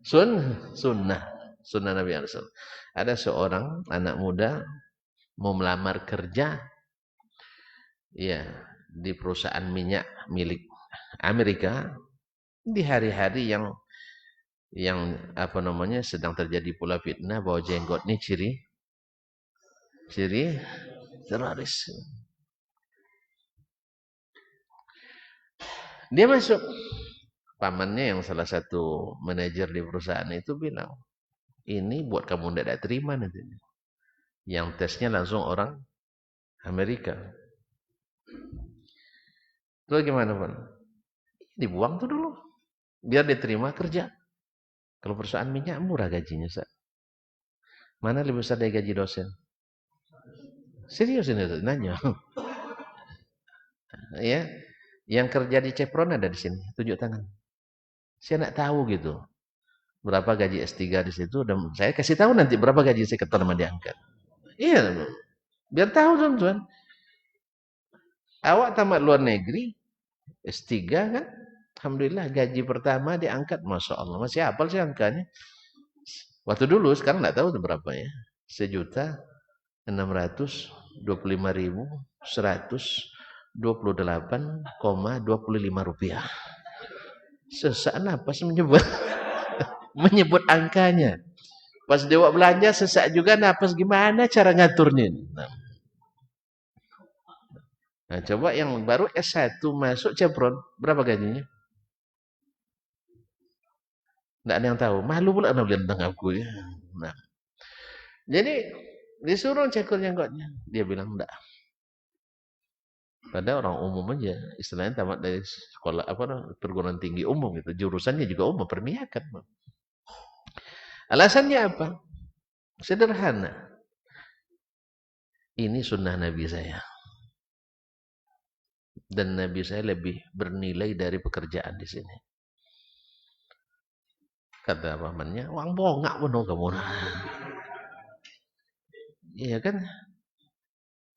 Sunnah. Sunnah Nabi SAW. Ada seorang anak muda mau melamar kerja, ya, di perusahaan minyak milik Amerika, di hari-hari yang apa namanya sedang terjadi pula fitnah bahwa jenggot ini ciri teroris. Dia masuk. Pamannya yang salah satu manajer di perusahaan itu bilang, ini buat kamu tidak terima nanti. Yang tesnya langsung orang Amerika. Terus gimana, Pak? Dibuang tuh dulu. Biar diterima kerja. Kalau perusahaan minyak murah gajinya, Sa. Mana lebih besar dari gaji dosen? Serius ini nanya. Ya, yang kerja di Chevron ada di sini, tunjuk tangan. Saya nak tahu gitu. Berapa gaji S3 di situ, dan saya kasih tahu nanti berapa gaji saya keterima diangkat. Iya, biar tahu teman-teman. Awak tamat luar negeri, S3 kan, alhamdulillah gaji pertama diangkat, masya Allah. Masih hafal sih angkanya. Waktu dulu, sekarang nggak tahu berapa ya. 1.625.128,25 rupiah. Sesak napas menyebut angkanya. Pas dewa belanja sesak juga napas, gimana cara ngaturnya? Nah, coba yang baru S1 masuk Chevron, berapa gajinya? Nggak ada yang tahu. Malu pula anak tentang aku ya. Nah, jadi disuruh cekur jenggotnya. Dia bilang enggak. Padahal orang umum aja, istilahnya tamat dari sekolah perguruan tinggi umum gitu. Jurusannya juga umum, permiyakan. Alasannya apa? Sederhana. Ini sunnah Nabi saya. Dan Nabi saya lebih bernilai dari pekerjaan di sini. Kata pamannya, "Wang bongak pun kamu." Iya kan?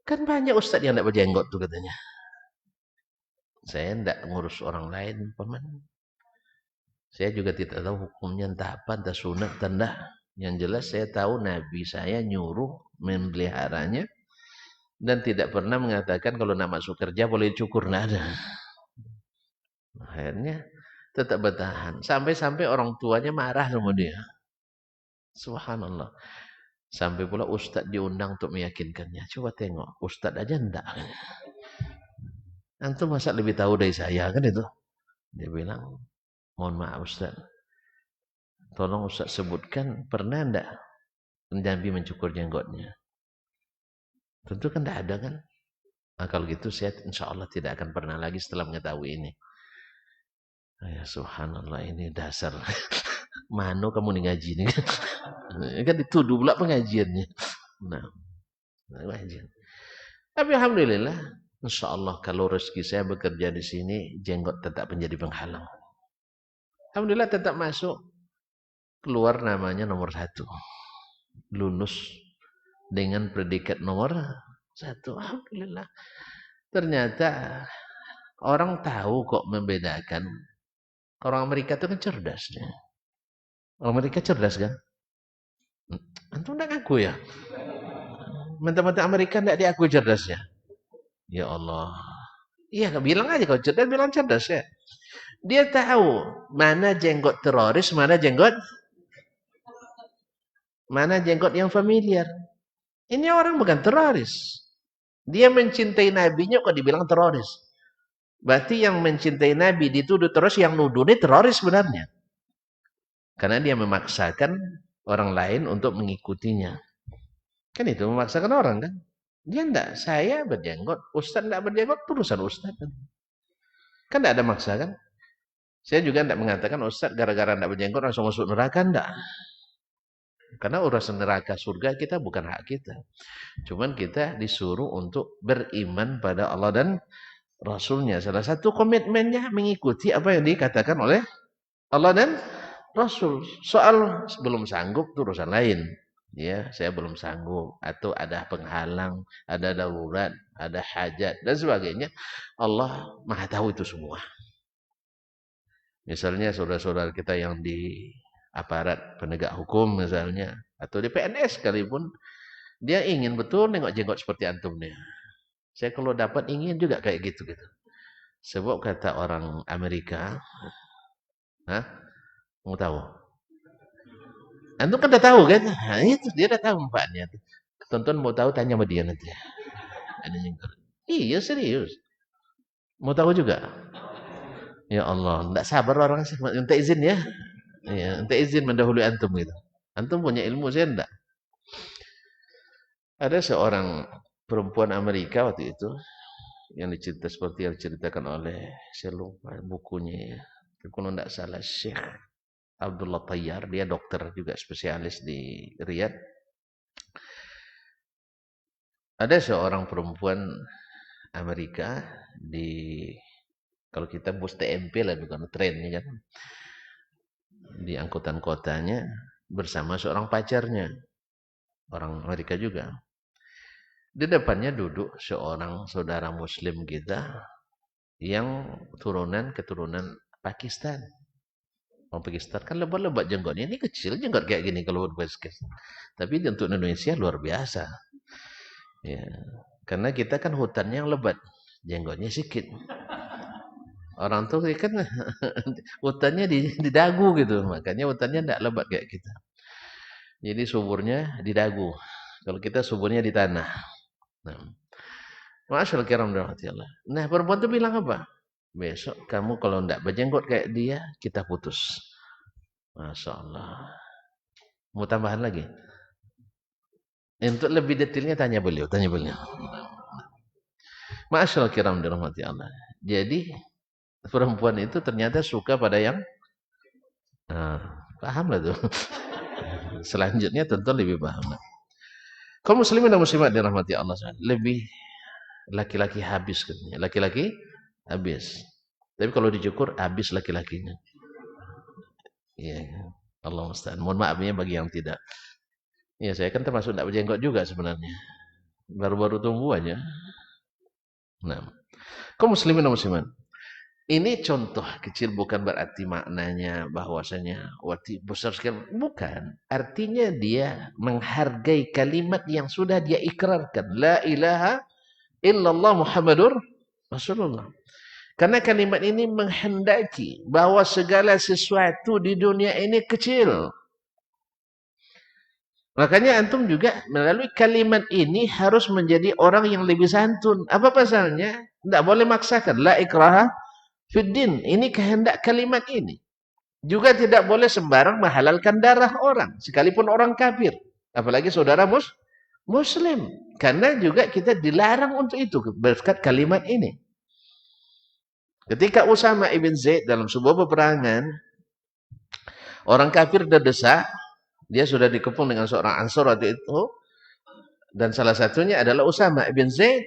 Kan banyak ustaz yang tidak berjenggot tuh katanya. Saya tidak ngurus orang lain, paman. Saya juga tidak tahu hukumnya entah apa, entah sunat, entah. Yang jelas saya tahu Nabi saya nyuruh memeliharanya dan tidak pernah mengatakan kalau nak masuk kerja boleh cukur, nggak ada. Akhirnya tetap bertahan. Sampai-sampai orang tuanya marah sama dia. Subhanallah. Sampai pula ustadz diundang untuk meyakinkannya. Coba tengok, ustadz aja enggak. Antum masa lebih tahu dari saya kan itu. Dia bilang, mohon maaf ustadz. Tolong ustadz sebutkan pernah enggak Nabi mencukur jenggotnya. Tentu kan enggak ada kan. Nah, kalau gitu saya insya Allah tidak akan pernah lagi setelah mengetahui ini. Ya subhanallah, ini dasar. Mano kamu nih ngaji nih. Kan dituduh pula pengajiannya. Nah, pengajian. Tapi alhamdulillah, insya Allah kalau rezeki saya bekerja di sini, jenggot tetap menjadi penghalang. Alhamdulillah tetap masuk, keluar namanya nomor 1. Lulus dengan predikat nomor 1. Alhamdulillah. Ternyata orang tahu kok membedakan. Orang Amerika itu kan cerdas. Orang Amerika cerdas kan? Antum enggak ngaku ya? Mentah-mentah Amerika enggak diakui cerdasnya. Ya Allah. Iya, bilang aja kalau cerdas, bilang cerdas ya. Dia tahu mana jenggot teroris, mana jenggot yang familiar. Ini orang bukan teroris. Dia mencintai nabinya kok dibilang teroris. Berarti yang mencintai nabi dituduh terus, yang nuduh ini teroris sebenarnya. Karena dia memaksakan orang lain untuk mengikutinya. Kan itu memaksakan orang kan. Dia enggak, saya berjenggot, ustaz enggak berjenggot, urusan ustaz. Kan enggak ada maksa kan. Saya juga enggak mengatakan ustaz gara-gara enggak berjenggot langsung masuk neraka, enggak. Karena urusan neraka surga kita bukan hak kita. Cuman kita disuruh untuk beriman pada Allah dan Rasulnya. Salah satu komitmennya mengikuti apa yang dikatakan oleh Allah dan Rasul. Soal belum sanggup itu urusan lain. Ya, saya belum sanggup atau ada penghalang, ada darurat, ada hajat dan sebagainya. Allah Maha tahu itu semua. Misalnya saudara-saudara kita yang di aparat penegak hukum misalnya, atau di PNS sekalipun, dia ingin betul nengok jenggot seperti antum nih. Saya kalau dapat ingin juga kayak gitu. Sebab kata orang Amerika, mau tahu? Antum kan udah tahu kan? Nah, itu dia udah tahu manfaatnya. Tonton mau tahu tanya sama dia nanti. Ada jenggot. Iya serius. Mau tahu juga? Ya Allah, enggak sabar orang sih. Minta izin ya. Ya, minta izin mendahului antum gitu. Antum punya ilmu, saya enggak. Ada seorang perempuan Amerika waktu itu yang dicerita seperti yang diceritakan oleh, saya lupa bukunya ya. Kalau enggak salah Syekh Abdullah Tayyar, dia dokter juga spesialis di Riyadh. Ada seorang perempuan Amerika di, kalau kita bus TMP lah bukan trennya kan, di angkutan kotanya bersama seorang pacarnya, orang Amerika juga. Di depannya duduk seorang saudara muslim kita yang keturunan Pakistan. Orang Pakistan kan lebat-lebat jenggotnya, ini kecil jenggot kayak gini kalau Pakistan. Tapi untuk Indonesia luar biasa. Ya, karena kita kan hutannya yang lebat, jenggotnya sedikit. Orang tuh kan hutannya di dagu gitu, makanya hutannya tidak lebat kayak kita. Jadi suburnya di dagu. Kalau kita suburnya di tanah. Nah, masyaallah kiram rahmati Allah. Nah, perempuan itu bilang apa? Besok kamu kalau tidak berjenggot kayak dia, kita putus. Masya Allah. Mau tambahan lagi? Untuk lebih detailnya tanya beliau. Masyaallah kiram rahmati Allah. Jadi perempuan itu ternyata suka pada yang paham lah tuh. Selanjutnya tentu lebih paham. Kaum muslimin dan muslimat dirahmati Allah, lebih laki-laki habis katanya. Laki-laki habis. Tapi kalau dicukur habis laki-lakinya. Iya, Allah musta'an. Mohon maafnya bagi yang tidak. Ya, saya kan termasuk tidak berjenggot juga sebenarnya. Baru-baru tumbuh aja. Nah, kaum muslimin dan muslimat. Ini contoh kecil bukan berarti maknanya bahwasanya wati besar sekali. Bukan. Artinya dia menghargai kalimat yang sudah dia ikrarkan. La ilaha illallah Muhammadur Rasulullah. Karena kalimat ini menghendaki bahwa segala sesuatu di dunia ini kecil. Makanya antum juga melalui kalimat ini harus menjadi orang yang lebih santun. Apa pasalnya? Tidak boleh maksakan. La ikraha fiddin. Ini kehendak kalimat ini. Juga tidak boleh sembarang menghalalkan darah orang. Sekalipun orang kafir. Apalagi saudara muslim. Karena juga kita dilarang untuk itu. Berkat kalimat ini. Ketika Usama ibn Zaid dalam sebuah peperangan. Orang kafir terdesak. Dia sudah dikepung dengan seorang Ansor waktu itu. Dan salah satunya adalah Usama ibn Zaid.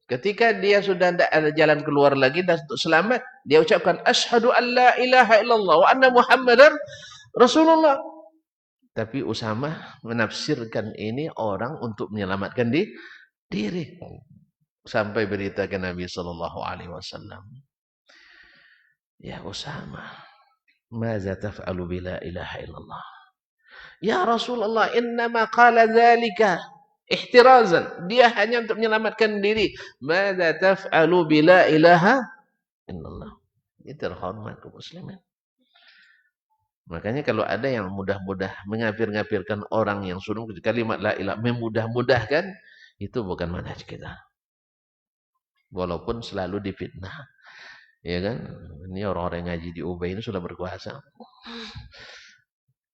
Ketika dia sudah tidak ada jalan keluar lagi dan untuk selamat, dia ucapkan asyhadu an la ilaha illallah wa anna Muhammadar Rasulullah. Tapi Usama menafsirkan ini orang untuk menyelamatkan diri. Sampai berita ke Nabi sallallahu alaihi wasallam. Ya Usama, maza taf'alu bi la ilaha illallah? Ya Rasulullah, innama qala dzalika ihtirazan. Dia hanya untuk menyelamatkan diri. Madza taf'alu bila ilaha illallah. Ini terhormat kaum muslimin. Makanya kalau ada yang mudah-mudah mengafir-ngafirkan orang yang suruh kalimat la ilaha, memudah-mudahkan, itu bukan manhaj kita. Walaupun selalu difitnah. Ya kan? Ini orang-orang yang ngaji di Ubay ini sudah berkuasa.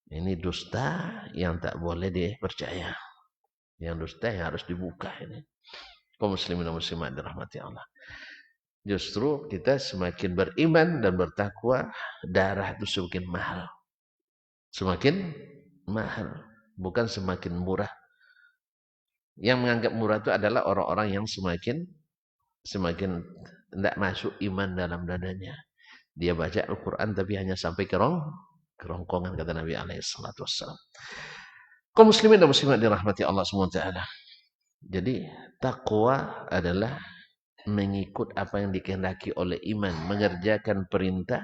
Ini dusta yang tak boleh dipercaya. Yang dusta yang harus dibuka ini. Kaum muslimin dan muslimat dirahmati Allah. Justru kita semakin beriman dan bertakwa, darah itu semakin mahal. Semakin mahal, bukan semakin murah. Yang menganggap murah itu adalah orang-orang yang semakin tidak masuk iman dalam dadanya. Dia baca Al-Quran tapi hanya sampai kerongkongan kata Nabi SAW. Kaum muslimin dan muslimat dirahmati Allah SWT. Jadi takwa adalah mengikut apa yang dikehendaki oleh iman, mengerjakan perintah,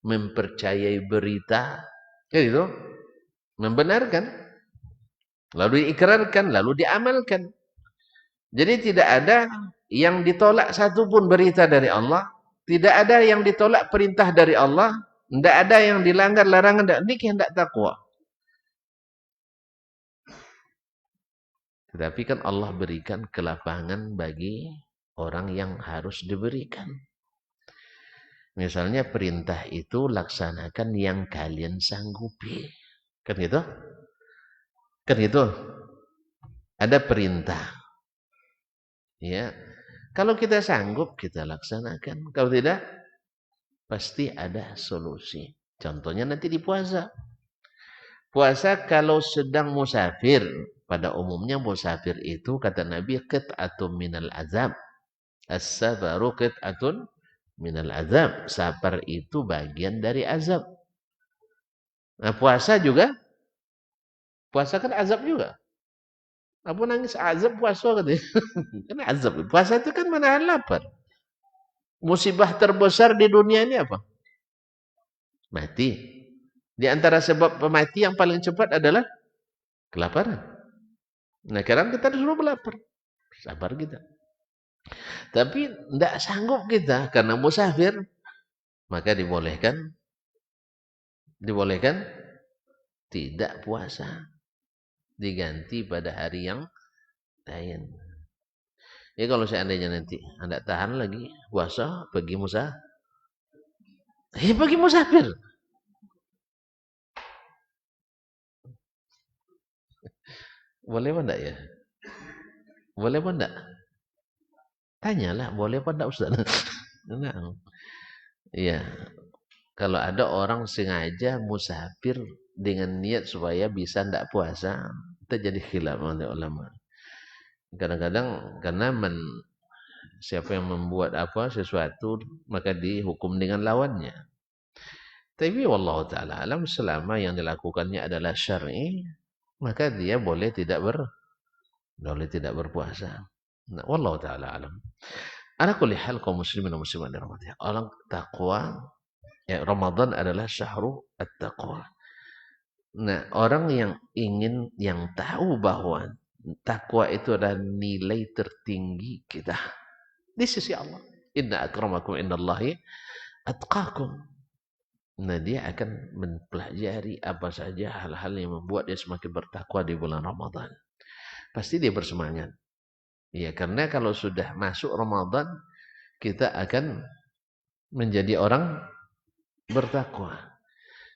mempercayai berita, itu membenarkan, lalu diikrarkan, lalu diamalkan. Jadi tidak ada yang ditolak satupun berita dari Allah, tidak ada yang ditolak perintah dari Allah, tidak ada yang dilanggar larangan. Ini kehendak takwa. Tetapi kan Allah berikan kelapangan bagi orang yang harus diberikan. Misalnya perintah itu laksanakan yang kalian sanggupi. Kan gitu? Kan gitu? Ada perintah. Ya. Kalau kita sanggup, kita laksanakan. Kalau tidak, pasti ada solusi. Contohnya nanti di puasa. Puasa kalau sedang musafir. Pada umumnya musafir itu kata Nabi qit'atun minal azab. As-safaru qit'atun minal azab. Sabar itu bagian dari azab. Nah, puasa juga. Puasa kan azab juga. Apa nangis azab puasa katanya. Kan azab. Puasa itu kan menahan lapar. Musibah terbesar di dunia ini apa? Mati. Di antara sebab pemati yang paling cepat adalah kelaparan. Nah, sekarang kita disuruh berlapar. Sabar kita. Tapi tidak sanggup kita karena musafir, maka dibolehkan tidak puasa. Diganti pada hari yang lain. Ya kalau seandainya nanti Anda tahan lagi puasa pergi musafir. Pergi musafir. Boleh apa enggak ya? Boleh apa enggak? Tanyalah, boleh apa enggak Ustaz? Nah, iya. Kalau ada orang sengaja musafir dengan niat supaya bisa enggak puasa, terjadi khilaf oleh ulama. Kadang-kadang karena Siapa yang membuat sesuatu maka dihukum dengan lawannya. Tapi wallahu taala alam, selama yang dilakukannya adalah syar'i, maka dia boleh tidak berpuasa. Nah, wallahu taala alam. Ala kulli hal kaum muslimin dan muslimat dirahmati Allah, takwa ya, Ramadan adalah syahrul at-taqwa. Nah, orang yang tahu bahwa takwa itu adalah nilai tertinggi kita di sisi Allah. Inna akramakum indallahi atqakum. Nah, dia akan mempelajari apa saja hal-hal yang membuat dia semakin bertakwa di bulan Ramadan. Pasti dia bersemangat. Ya, karena kalau sudah masuk Ramadan, kita akan menjadi orang bertakwa.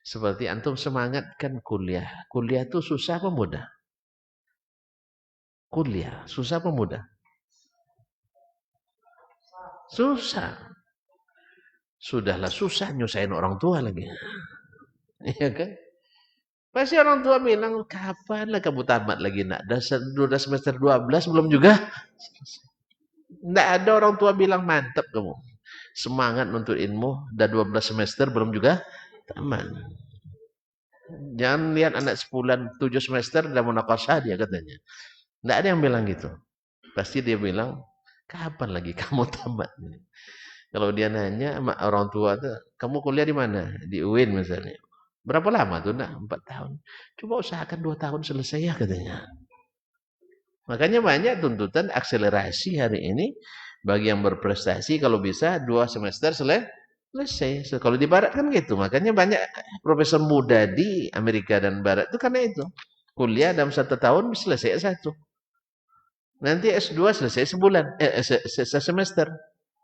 Seperti antum semangat kan kuliah. Kuliah itu susah apa mudah? Kuliah susah apa mudah? Susah. Sudahlah susah nyusahin orang tua lagi. Iya kan? Pasti orang tua bilang, kapan lah kamu tamat lagi nak? Sudah semester 12 belum juga? Tidak ada orang tua bilang, mantap kamu. Semangat nuntut ilmu, udah 12 semester belum juga tamat. Jangan lihat anak 7 semester udah munaqasyah dia katanya. Tidak ada yang bilang gitu. Pasti dia bilang, kapan lagi kamu tamat? Kalau dia nanya sama orang tua tuh, kamu kuliah di mana? Di UIN misalnya. Berapa lama tuh? Nah, 4 tahun. Coba usahakan 2 tahun selesai ya katanya. Makanya banyak tuntutan akselerasi hari ini bagi yang berprestasi, kalau bisa 2 semester selesai. Kalau di barat kan gitu. Makanya banyak profesor muda di Amerika dan barat itu karena itu. Kuliah dalam 1 tahun selesai S1. Nanti S2 selesai semester.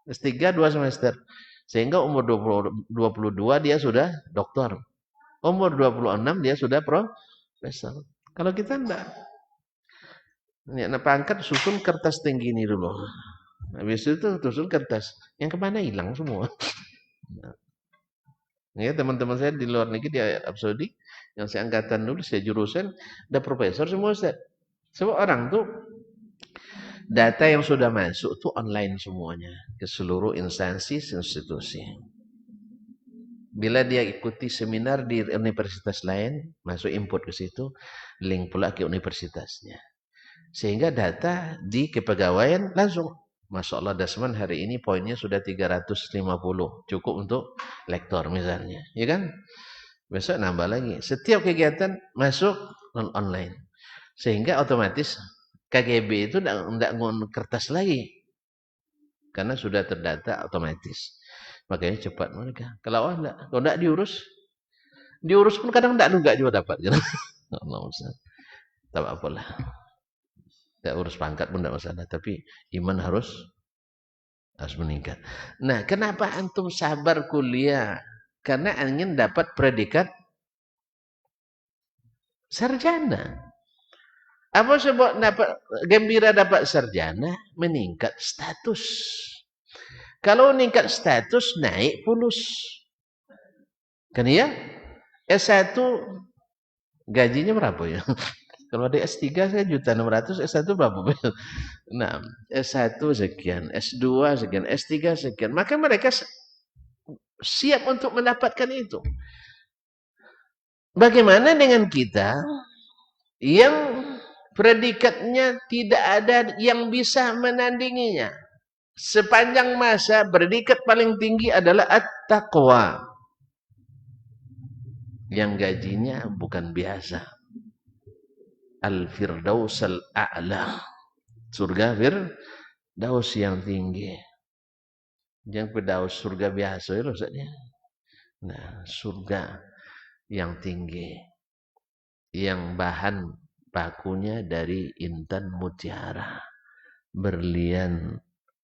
S3 2 semester. Sehingga umur 22 dia sudah doktor. Umur 26 dia sudah profesor. Kalau kita enggak. Ini anak pangkat susun kertas tinggi ini dulu. Habis itu susun kertas. Yang kemana hilang semua. Ya, teman-teman saya di luar negeri di Arab Saudi, yang saya angkatan dulu, saya jurusan, ada profesor semua Ustaz. Semua orang tuh data yang sudah masuk tuh online semuanya ke seluruh instansi institusi. Bila dia ikuti seminar di universitas lain, masuk input ke situ, link pula ke universitasnya. Sehingga data di kepegawaian langsung. Masya Allah Dasman hari ini poinnya sudah 350. Cukup untuk lektor misalnya. Ya kan? Besok nambah lagi. Setiap kegiatan masuk online. Sehingga otomatis KGB itu tidak ngon kertas lagi. Karena sudah terdata otomatis. Makanya cepat mereka. Kalau tidak diurus pun kadang tidak juga dapat. Allah Ustaz. Tak apalah. Tidak urus pangkat pun tidak masalah. Tapi iman harus meningkat. Nah, kenapa antum sabar kuliah? Karena ingin dapat predikat sarjana. Apa sebab gembira dapat sarjana? Meningkat status. Kalau meningkat status, naik fulus. Kan ya? S1 gajinya berapa ya? Kalau ada S3 saya 1.600.000, S1 berapa? Nah, S1 sekian, S2 sekian, S3 sekian. Maka mereka siap untuk mendapatkan itu. Bagaimana dengan kita yang predikatnya tidak ada yang bisa menandinginya? Sepanjang masa predikat paling tinggi adalah at-taqwa. Yang gajinya bukan biasa. Al-Firdaus al-A'la. Surga Firdaus yang tinggi. Yang Firdaus surga biasa ya maksudnya. Nah, surga yang tinggi. Yang bahan bakunya dari intan mutiara. Berlian.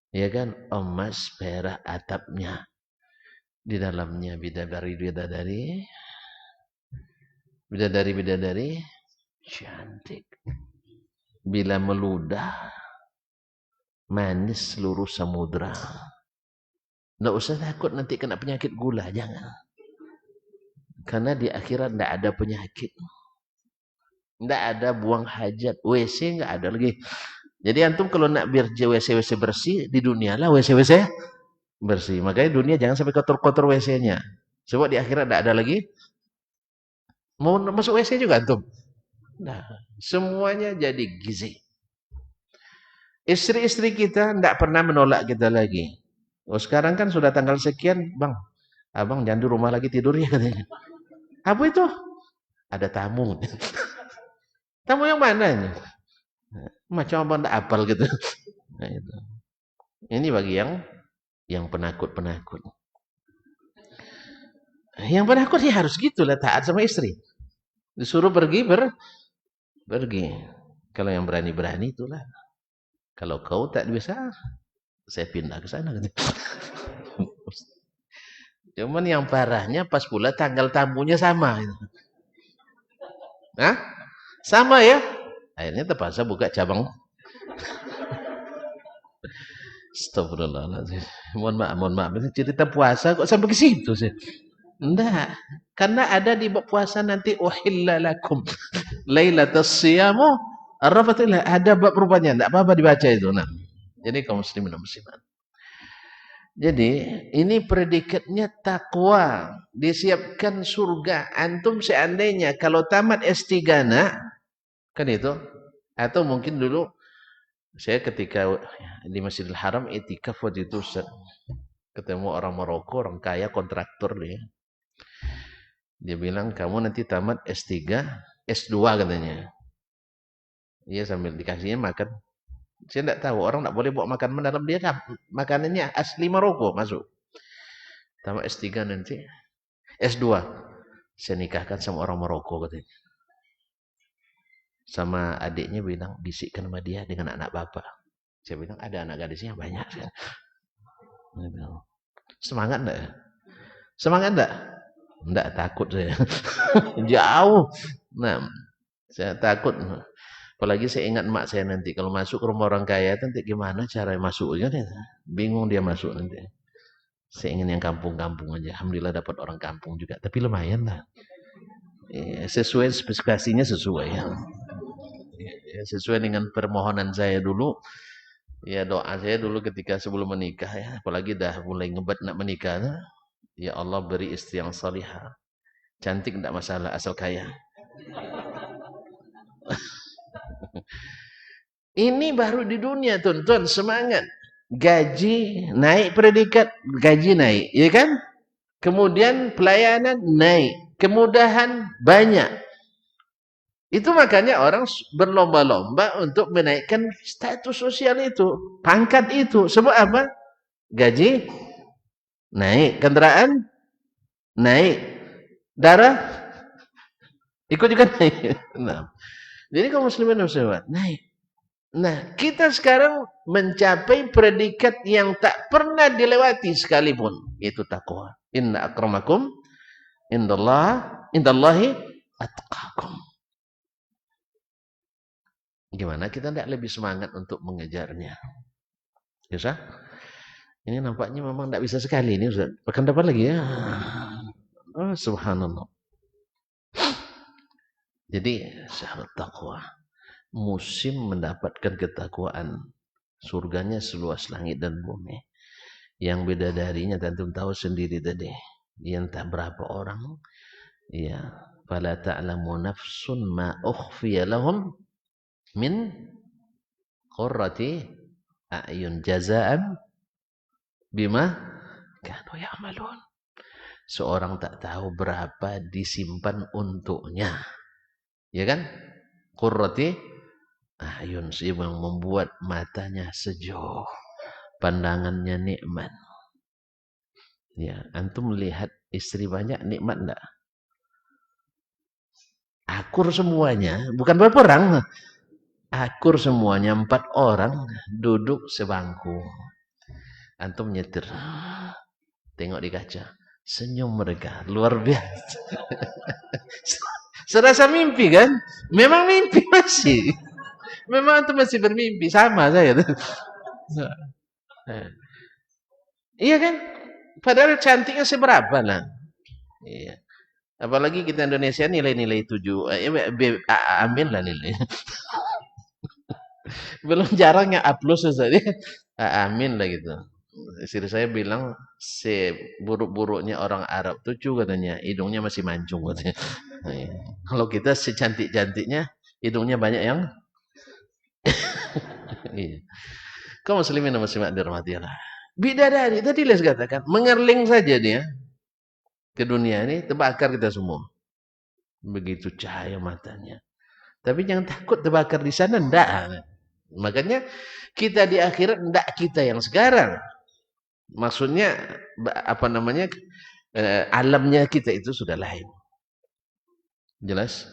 Ya kan? Emas, perak, atapnya. Di dalamnya bidadari. Bidadari cantik. Bila meludah manis seluruh samudra. Tidak usah takut nanti kena penyakit gula, jangan. Karena di akhirat tidak ada penyakit. Tidak ada buang hajat, WC tidak ada lagi. Jadi antum kalau nak biar WC-WC bersih, di dunia lah WC-WC bersih. Makanya dunia jangan sampai kotor-kotor WC-nya. Sebab di akhirat tidak ada lagi. Mau masuk WC juga antum. Nah, semuanya jadi gizi. Istri-istri kita tidak pernah menolak kita lagi. Oh, sekarang kan sudah tanggal sekian, bang. Abang jangan di rumah lagi tidur ya katanya. Apa itu? Ada tamu. Tamu yang mana ini? Macam abang tidak apal gitu. Nah, itu. Ini bagi yang penakut-penakut. Yang penakut ya harus gitulah, taat sama istri. Disuruh pergi, pergi. Kalau yang berani-berani itulah. Kalau kau tak bisa, saya pindah ke sana. Cuman yang parahnya pas pula tanggal tamunya sama. Hah? Sama ya? Akhirnya terpaksa buka cabang. Astagfirullahaladzim. Mohon maaf. Ini cerita puasa kok sampai ke situ sih? Enggak. Karena ada di puasa nanti uhilla lakum lailatas siyamu arrafatillah. Ada bab rupanya. Enggak apa-apa dibaca itu. Nah. Jadi kaum muslimin dan muslimat. Jadi ini predikatnya takwa. Disiapkan surga. Antum seandainya kalau tamat S3 kan itu. Atau mungkin dulu saya ketika di Masjidil Haram itikaf waktu itu ketemu orang Maroko, orang kaya kontraktor dia. Dia bilang kamu nanti tamat S3, S2 katanya. Iya sambil dikasihnya makan. Saya tidak tahu orang tidak boleh bawa makan dalam dia makanannya asli Maroko masuk. Tamat S3 nanti S2 saya nikahkan sama orang Maroko katanya. Sama adiknya bilang bisikkan sama dia dengan anak bapak. Saya bilang ada anak gadisnya banyak. Semangat enggak? Semangat enggak? Enggak, takut saya. Jauh. Nah, saya takut. Apalagi saya ingat emak saya nanti kalau masuk ke rumah orang kaya nanti gimana cara masuknya? Bingung dia masuk nanti. Saya ingin yang kampung-kampung aja. Alhamdulillah dapat orang kampung juga, tapi lumayan lah. Sesuai spesifikasinya sesuai ya. Sesuai dengan permohonan saya dulu. Ya doa saya dulu ketika sebelum menikah ya, apalagi dah mulai ngebat nak menikah. Ya Allah beri istri yang salihah. Cantik tidak masalah asal kaya. Ini baru di dunia tuan-tuan, semangat. Gaji naik, predikat gaji naik, ya kan? Kemudian pelayanan naik, kemudahan banyak. Itu makanya orang berlomba-lomba untuk menaikkan status sosial itu, pangkat itu. Sebab apa? Gaji naik, kendaraan naik, darah ikut juga naik. Nah, jadi kaum muslimin dan muslimat naik. Nah, kita sekarang mencapai predikat yang tak pernah dilewati sekalipun, yaitu takwa. Inna akramakum indallahi atqakum. Gimana kita tidak lebih semangat untuk mengejarnya? Bisa? Ini nampaknya memang tidak bisa sekali ini Ustaz. Pekan depan lagi ya. Oh, subhanallah. Jadi syarat takwa. Musim mendapatkan ketakwaan. Surganya seluas langit dan bumi. Yang beda darinya tentu tahu sendiri tadi. Entah berapa orang. Ya. Fala ta'lamu nafsun ma ukhfiya lahum min qurrati a'yun jazaan bima kanu ya'malun. Seorang tak tahu berapa disimpan untuknya. Ya kan? Qurrati a'yun, yang membuat matanya sejuk, pandangannya nikmat. Ya, antum melihat istri banyak nikmat enggak? Akur semuanya, bukan berapa orang. Akur semuanya 4 orang duduk sebangku. Antum nyetir. Tengok di kaca. Senyum mereka. Luar biasa. Serasa mimpi kan? Memang mimpi masih. Memang antum masih bermimpi. Sama saya. Iya kan? Padahal cantiknya seberapa lah. Iya. Apalagi kita Indonesia nilai-nilai 7. Ambil lah nilai. Belum jarang yang upload Ustaz. Amin lah gitu. Istri saya bilang seburuk-buruknya orang Arab tuh katanya hidungnya masih mancung katanya. Iya. Kalau kita secantik-cantiknya hidungnya banyak yang iya. Kaum muslimin dan muslimat dirahmati Allah. Bidadari tadi Les katakan mengerling saja dia ke dunia ini terbakar kita semua. Begitu cahaya matanya. Tapi jangan takut terbakar di sana, enggak. Makanya kita di akhirat enggak kita yang sekarang. Maksudnya apa namanya? Alamnya kita itu sudah lain. Jelas?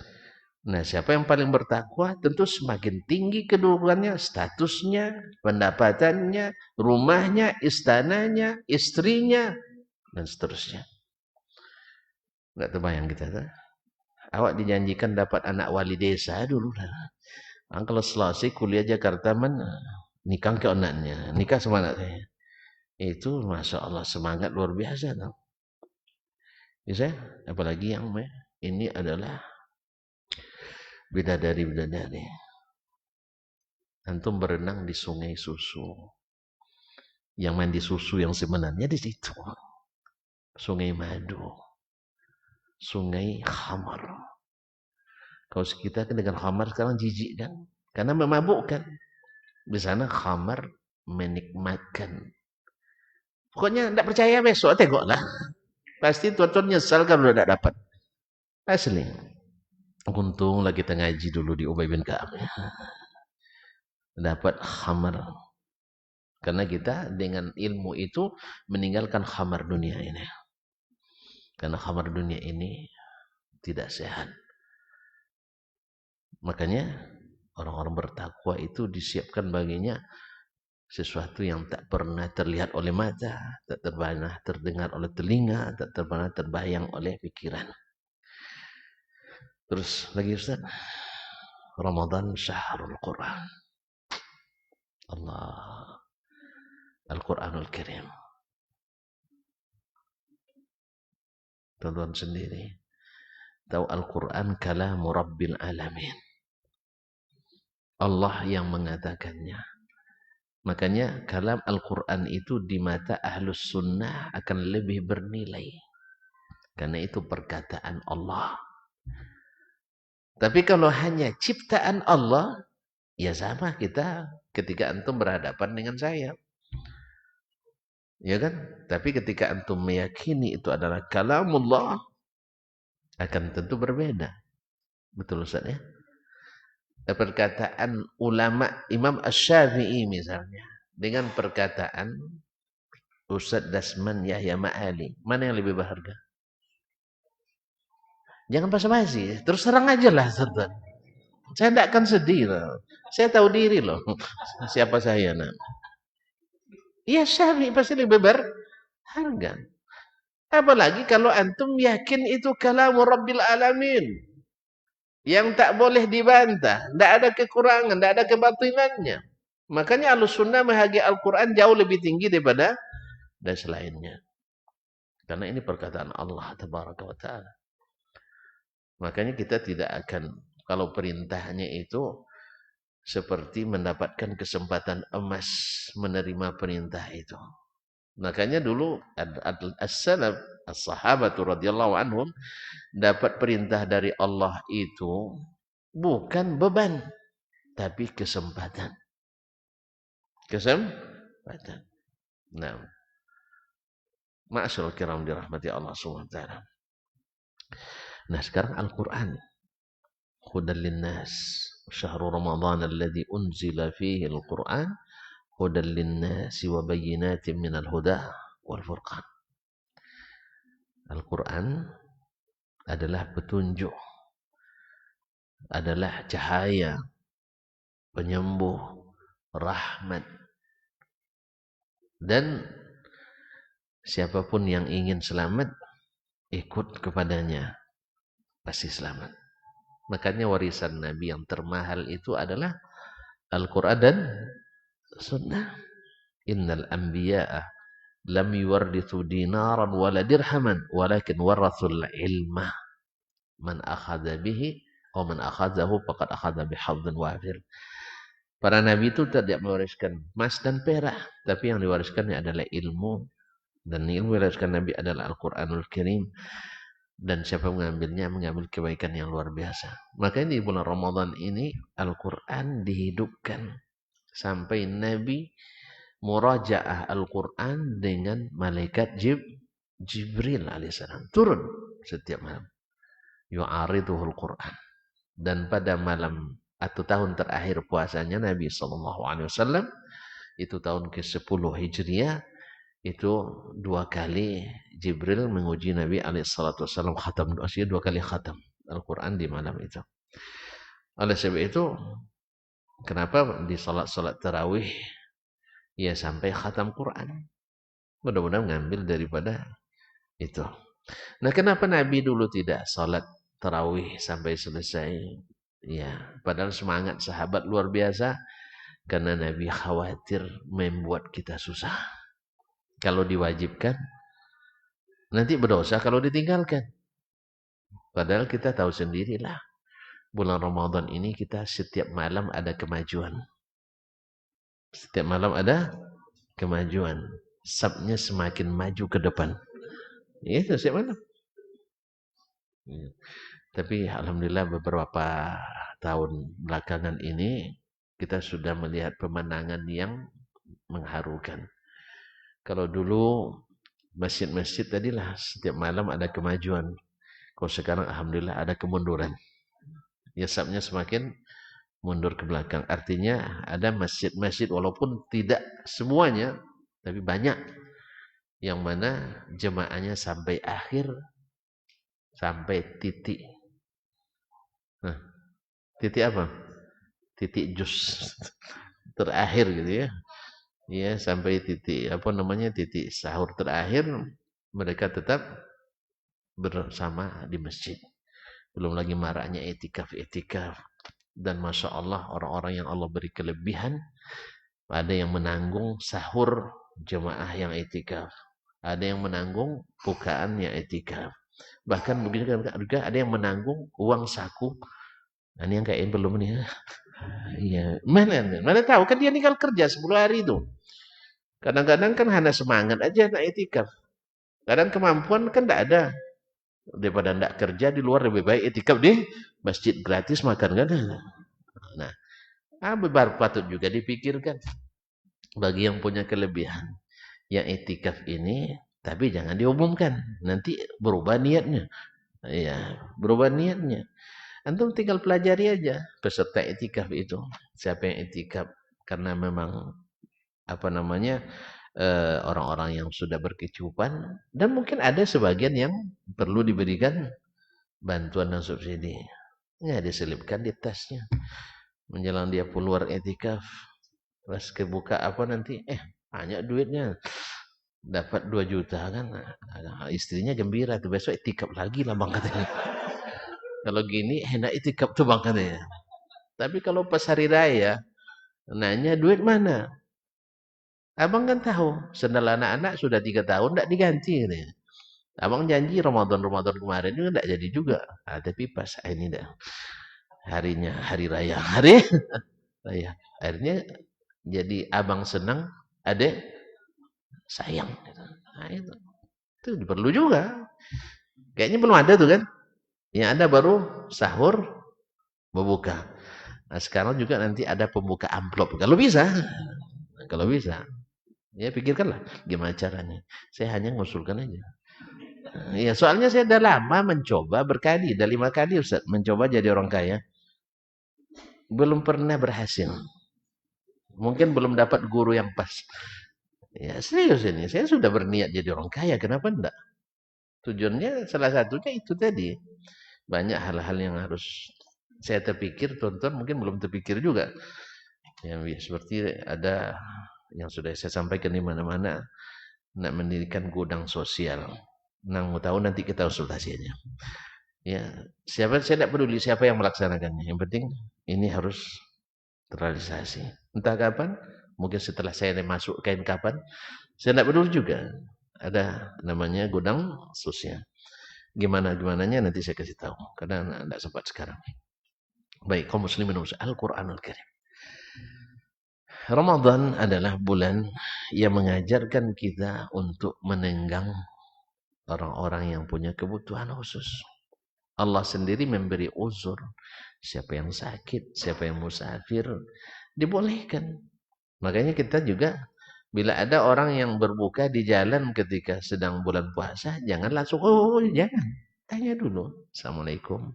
Nah, siapa yang paling bertakwa tentu semakin tinggi kedudukannya, statusnya, pendapatannya, rumahnya, istananya, istrinya, dan seterusnya. Enggak terbayang kita tuh. Awak dijanjikan dapat anak wali desa dulu lah. Kalau selesai kuliah Jakarta nikah ke anaknya, nikah sama anak saya. Itu Masya Allah semangat luar biasa tau. Bisa, apalagi yang ini adalah bidadari-bidadari. Antum berenang di sungai susu. Yang mandi susu yang sebenarnya di situ. Sungai madu. Sungai khamar. Kalau kita dengan khamar sekarang jijik kan? Karena memabukkan. Di sana khamar menikmatkan. Pokoknya tidak percaya besok tengoklah. Pasti tuan-tuan nyesal kalau tidak dapat. Asli. Untunglah kita ngaji dulu di Ubay bin Ka'ab. Dapat khamar. Karena kita dengan ilmu itu meninggalkan khamar dunia ini. Karena khamar dunia ini tidak sehat. Makanya orang-orang bertakwa itu disiapkan baginya sesuatu yang tak pernah terlihat oleh mata, tak pernah terdengar oleh telinga, tak pernah terbayang oleh pikiran. Terus lagi Ustaz, Ramadan syahrul Quran. Allah, Al-Quranul Karim. Tuan-tuan sendiri tahu Al-Quran kalamu Rabbil Alamin. Allah yang mengatakannya. Makanya kalam Al-Quran itu di mata Ahlus Sunnah akan lebih bernilai. Karena itu perkataan Allah. Tapi kalau hanya ciptaan Allah, ya sama kita ketika antum berhadapan dengan saya. Ya kan? Tapi ketika antum meyakini itu adalah kalamullah, akan tentu berbeda. Betul Ustaz ya? Perkataan ulama Imam Asy-Syafi'i misalnya dengan perkataan Ustaz Dasman Yahya Ma'ali, mana yang lebih berharga? Jangan basa-basi, terus serang aja lah Ustaz. Saya tidak akan sedih loh. Saya tahu diri loh. Siapa saya nah. Iya Syafi'i pasti lebih berharga. Apalagi kalau antum yakin itu kalamu Rabbil Alamin. Yang tak boleh dibantah. Tidak ada kekurangan, tidak ada kebatinannya. Makanya Ahlussunnah menghargai Al-Quran jauh lebih tinggi daripada dan selainnya. Karena ini perkataan Allah Tabaraka wa Ta'ala. Makanya kita tidak akan, kalau perintahnya itu seperti mendapatkan kesempatan emas menerima perintah itu. Makanya dulu as-salaf, as-sahabatu radhiyallahu anhum dapat perintah dari Allah itu bukan beban, tapi kesempatan. Kesempatan. Nah, ma'asyiral kiram dirahmati Allah Subhanahu wa taala. Nah, sekarang Al-Qur'an hudal linnas. Syahrul Ramadan alladzi unzila fihi al-Qur'an hudal linnas wa bayyinatin minal huda wal furqan. Al-Qur'an adalah petunjuk, adalah cahaya, penyembuh, rahmat. Dan siapapun yang ingin selamat, ikut kepadanya, pasti selamat. Makanya warisan Nabi yang termahal itu adalah Al-Quran dan Sunnah. Innal anbiya'a lam yuwarrithu dinaran wala dirhaman, walakin warathul ilma. Man akhadha bihi, atau man akhadhahu faqad akhadha bihadzin wafir. Para nabi itu tidak mewariskan emas dan perak, tapi yang diwariskannya adalah ilmu, dan ilmu yang diwariskan nabi adalah Al-Qur'anul Karim. Dan siapa mengambilnya mengambil kebaikan yang luar biasa. Makanya di bulan Ramadan ini Al-Quran dihidupkan sampai Nabi murajaah Al-Quran dengan malaikat Jibril alaihissalam turun setiap malam yu'ariduhul Quran. Dan pada malam atau tahun terakhir puasanya Nabi SAW itu tahun ke-10 Hijriah, itu 2 kali Jibril menguji Nabi SAW khatam, maksudnya 2 kali khatam Al-Quran di malam itu. Oleh sebab itu, kenapa di salat-salat tarawih ya sampai khatam Quran? Mudah-mudahan mengambil daripada itu. Nah, kenapa Nabi dulu tidak salat tarawih sampai selesai? Ya, padahal semangat sahabat luar biasa, karena Nabi khawatir membuat kita susah. Kalau diwajibkan, nanti berdosa kalau ditinggalkan. Padahal kita tahu sendirilah, bulan Ramadan ini kita setiap malam ada kemajuan. Setiap malam ada kemajuan. Sabnya semakin maju ke depan. Itu setiap malam. Tapi alhamdulillah beberapa tahun belakangan ini kita sudah melihat pemandangan yang mengharukan. Kalau dulu masjid-masjid tadilah setiap malam ada kemajuan. Kalau sekarang alhamdulillah ada kemunduran. Ya, sabnya semakin mundur ke belakang. Artinya ada masjid-masjid walaupun tidak semuanya, tapi banyak yang mana jemaahnya sampai akhir, sampai titik. Nah, titik apa? Titik juz terakhir gitu ya. Ya, sampai titik apa namanya? Titik sahur terakhir, mereka tetap bersama di masjid. Belum lagi maraknya etikaf. Dan Masya Allah, orang-orang yang Allah beri kelebihan, ada yang menanggung sahur jemaah yang etikaf, ada yang menanggung bukaan yang etikaf, bahkan mungkin juga ada yang menanggung uang saku. Nah, ini yang kayak belum nih. Iya, mana tahu kan dia tinggal kerja 10 hari itu. Kadang-kadang kan hanya semangat aja nak etikaf. Kadang kemampuan kan tidak ada. Daripada tidak kerja di luar, lebih baik etikaf di masjid gratis makan kan. Nah, bebar patut juga dipikirkan bagi yang punya kelebihan yang etikaf ini, tapi jangan diumumkan, nanti berubah niatnya. Ya, berubah niatnya. Antum tinggal pelajari aja peserta etikaf itu, siapa yang etikaf karena memang apa namanya orang-orang yang sudah berkecukupan, dan mungkin ada sebagian yang perlu diberikan bantuan dan subsidi. Ya, diselipkan di tasnya. Menjelang dia keluar etikaf, pas kebuka apa nanti, banyak duitnya. Dapat 2 juta kan. Istrinya gembira tuh, besok etikaf lagi lah bang katanya. Kalau gini enak etikaf tuh bang katanya. Tapi kalau pas hari raya, nanya duit mana? Abang kan tahu, sendal anak-anak sudah 3 tahun tidak diganti katanya. Abang janji Ramadan kemarin juga tidak jadi juga. Tapi pas ini dah harinya hari raya, hari raya. Akhirnya jadi abang senang, adek sayang. Nah, itu perlu juga. Kayaknya belum ada tuh kan. Yang ada baru sahur, berbuka. Nah, sekarang juga nanti ada pembuka amplop. Kalau bisa. Kalau bisa. Ya pikirkanlah gimana caranya. Saya hanya ngusulkan aja. Ya, soalnya saya udah lama mencoba berkali, udah 5 kali Ustaz mencoba jadi orang kaya. Belum pernah berhasil. Mungkin belum dapat guru yang pas. Ya serius ini, saya sudah berniat jadi orang kaya, kenapa enggak? Tujuannya salah satunya itu tadi. Banyak hal-hal yang harus saya terpikir, tonton mungkin belum terpikir juga. Yang seperti ada yang sudah saya sampaikan di mana-mana, nak mendirikan gudang sosial. Nang mau tahu nanti kita konsultasinya. Ya, siapa saya tidak peduli siapa yang melaksanakannya. Yang penting ini harus terrealisasi. Entah kapan, mungkin setelah saya masuk kain kapan, saya tidak peduli juga. Ada namanya gudang sosial. Gimana-gimananya nanti saya kasih tahu. Karena tidak sempat sekarang. Baik, kaum muslimin Al-Quranul Karim. Ramadan adalah bulan yang mengajarkan kita untuk menenggang orang-orang yang punya kebutuhan khusus. Allah sendiri memberi uzur. Siapa yang sakit, siapa yang musafir, dibolehkan. Makanya kita juga, bila ada orang yang berbuka di jalan ketika sedang bulan puasa, jangan langsung, oh jangan. Tanya dulu. Assalamualaikum.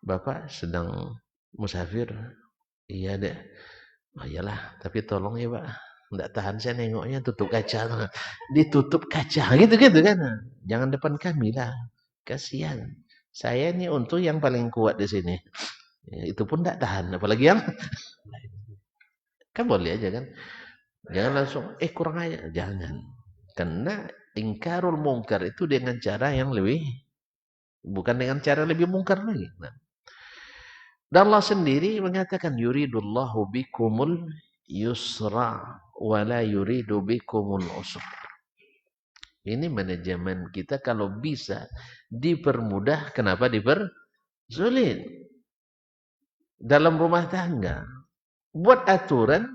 Bapak sedang musafir? Iya deh. Oh iyalah, tapi tolong ya Pak. Enggak tahan saya nengoknya, tutup kaca. Ditutup kaca, gitu-gitu kan. Jangan depan kami lah. Kasihan. Saya ini untuk yang paling kuat di sini. Ya, itu pun enggak tahan. Apalagi yang kan boleh aja kan. Jangan langsung, kurang aja. Jangan. Karena ingkarul mungkar itu dengan cara yang lebih, bukan dengan cara lebih mungkar lagi. Nah. Dan Allah sendiri mengatakan, yuridullahu bikumul yusra wa la yuridu bikumul usra. Ini manajemen kita kalau bisa dipermudah, kenapa dipersulit? Dalam rumah tangga, buat aturan,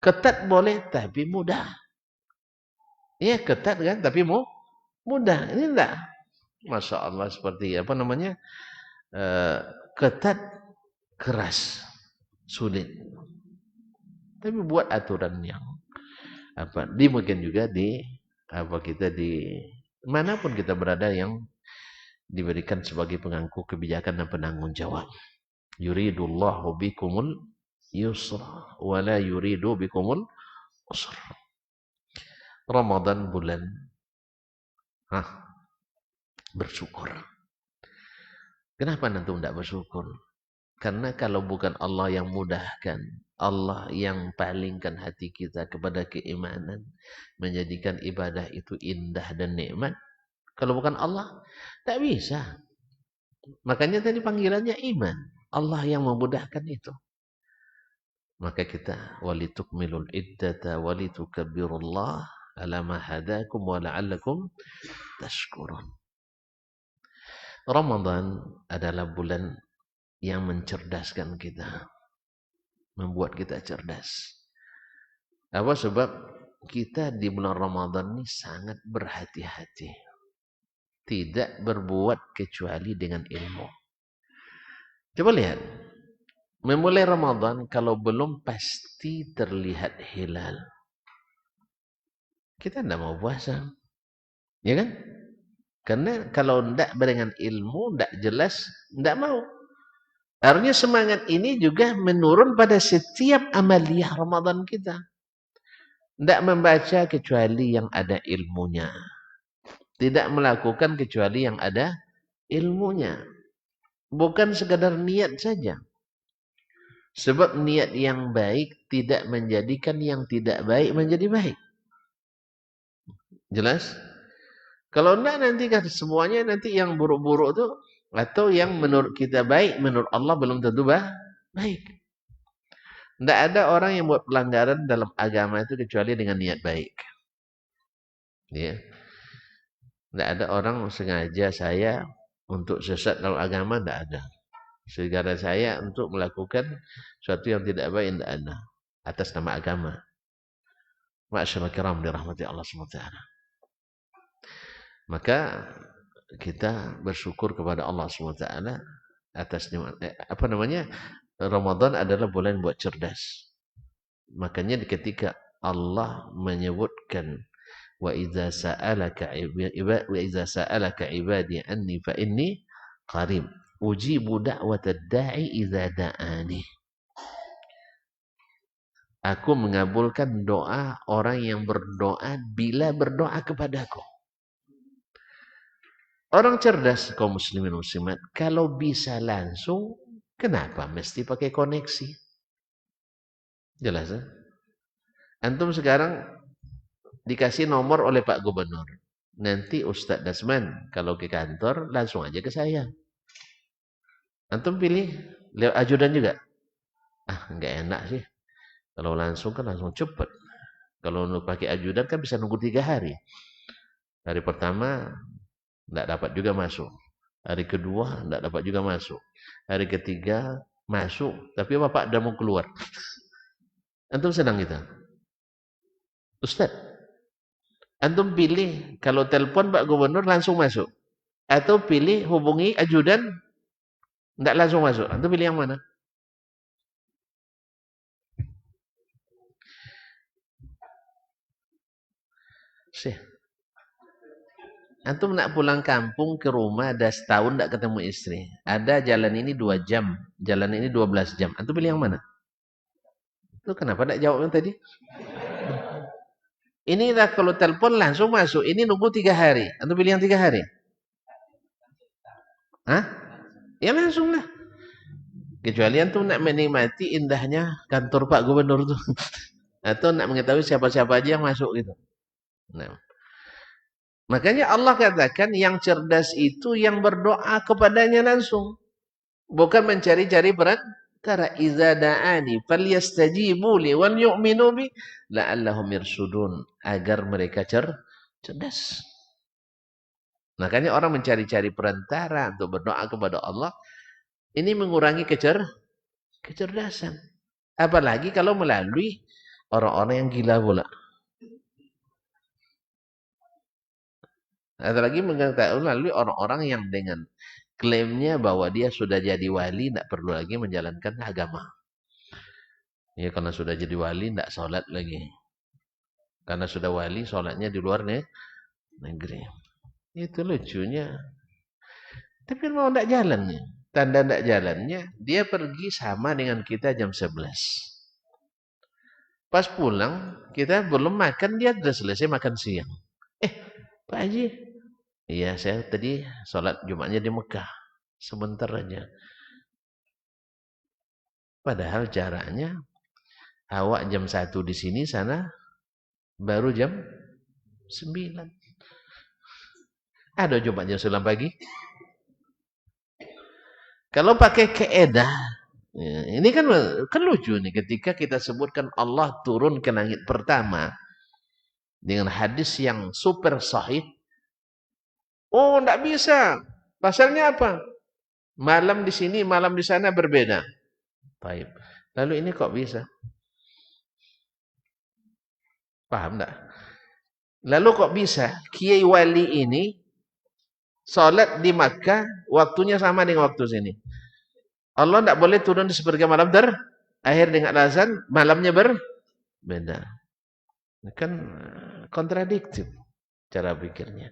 ketat boleh tapi mudah. Iya ketat kan, tapi mudah. Ini enggak. Masya Allah seperti apa namanya? Ketat, keras, sulit. Tapi buat aturan yang apa? Mungkin juga di apa kita di manapun kita berada yang diberikan sebagai pengangku kebijakan dan penanggung jawab. Yuridullahu bikumul yusra wa la yuridu bikumul usra. Ramadan bulan bersyukur. Kenapa nanti tidak bersyukur? Karena kalau bukan Allah yang mudahkan, Allah yang palingkan hati kita kepada keimanan, menjadikan ibadah itu indah dan nikmat. Kalau bukan Allah, tak bisa. Makanya tadi panggilannya iman. Allah yang memudahkan itu. Maka kita walitukmilul iddata walitukabirullah ala ma hadakum wa la'allakum tashkurun. Ramadan adalah bulan yang mencerdaskan kita, membuat kita cerdas. Apa sebab kita di bulan Ramadan ini sangat berhati-hati, tidak berbuat kecuali dengan ilmu. Coba lihat, memulai Ramadan kalau belum pasti terlihat hilal, kita tidak mau puasa, ya kan? Karena kalau tidak dengan ilmu, tidak jelas, tidak mau. Artinya semangat ini juga menurun pada setiap amaliyah Ramadan kita. Tidak membaca kecuali yang ada ilmunya. Tidak melakukan kecuali yang ada ilmunya. Bukan sekadar niat saja. Sebab niat yang baik tidak menjadikan yang tidak baik menjadi baik. Jelas? Kalau enggak nanti kan semuanya nanti yang buruk-buruk itu atau yang menurut kita baik, menurut Allah belum tentu baik. Tidak ada orang yang buat pelanggaran dalam agama itu kecuali dengan niat baik. Ya. Tidak ada orang sengaja saya untuk sesat dalam agama, tidak ada. Segala saya untuk melakukan sesuatu yang tidak baik, tidak ada. Atas nama agama. Ma'asyarul kiram dirahmati Allah SWT. Maka kita bersyukur kepada Allah SWT atas apa namanya? Ramadan adalah bulan buat cerdas. Makanya ketika Allah menyebutkan wa idza sa'alaka ibadi anni fa inni qarib ujibu da'watad da'i idza da'ani. Aku mengabulkan doa orang yang berdoa bila berdoa kepadaku. Orang cerdas kaum muslimin muslimat kalau bisa langsung, kenapa mesti pakai koneksi? Jelas ya? Antum sekarang dikasih nomor oleh Pak Gubernur. Nanti Ustadz Dasman kalau ke kantor langsung aja ke saya. Antum pilih lewat ajudan juga. Enggak enak sih. Kalau langsung kan langsung cepet. Kalau pakai ajudan kan bisa nunggu 3 hari. Hari pertama enggak dapat juga masuk. Hari kedua enggak dapat juga masuk. Hari ketiga masuk, tapi Bapak udah mau keluar. Antum senang gitu? Ustaz, antum pilih kalau telepon Pak Gubernur langsung masuk. Atau pilih hubungi ajudan, tidak langsung masuk. Antum pilih yang mana? Sih. Antum nak pulang kampung ke rumah, ada setahun tidak ketemu istri. Ada jalan ini 2 jam, jalan ini 12 jam. Antum pilih yang mana? Itu kenapa tidak jawabnya tadi? Ini lah kalau telepon langsung masuk. Ini nunggu 3 hari. Antum pilih yang 3 hari? Hah? Ya langsung lah. Kecuali antum nak menikmati indahnya kantor Pak Gubernur tuh. Atau nak mengetahui siapa-siapa aja yang masuk gitu. Nah. Makanya Allah katakan yang cerdas itu yang berdoa kepadanya langsung. Bukan mencari-cari perantara. Iza da'ani falyastajibu li wal yu'minu bi la'allahum yarsudun. Agar mereka cerdas. Makanya orang mencari-cari perantara untuk berdoa kepada Allah. Ini mengurangi kecerdasan. Apalagi kalau melalui orang-orang yang gila pula. Atau lagi melalui orang-orang yang dengan klaimnya bahwa dia sudah jadi wali, tidak perlu lagi menjalankan agama. Ya, karena sudah jadi wali, tidak sholat lagi. Karena sudah wali, sholatnya di luar negeri. Itu lucunya. Tapi mau tidak jalannya. Tanda tidak jalannya, dia pergi sama dengan kita jam 11. Pas pulang, kita belum makan, dia sudah selesai makan siang. Pak Haji, iya saya tadi sholat Jumatnya di Mekah. Sebentar aja. Padahal jaraknya, awak jam 1 di sini, sana baru jam 9. Ada Jumat jam 9 pagi? Kalau pakai keedah, ya, ini kan lucu nih ketika kita sebutkan Allah turun ke langit pertama dengan hadis yang super sahih. Oh, enggak bisa. Pasalnya apa? Malam di sini, malam di sana berbeda. Baik. Lalu ini kok bisa? Paham enggak? Lalu kok bisa? Kiai Wali ini salat di Makkah waktunya sama dengan waktu sini. Allah tidak boleh turun di sepertiga malam akhir dengan alasan malamnya berbeda. Kan kontradiktif cara pikirnya.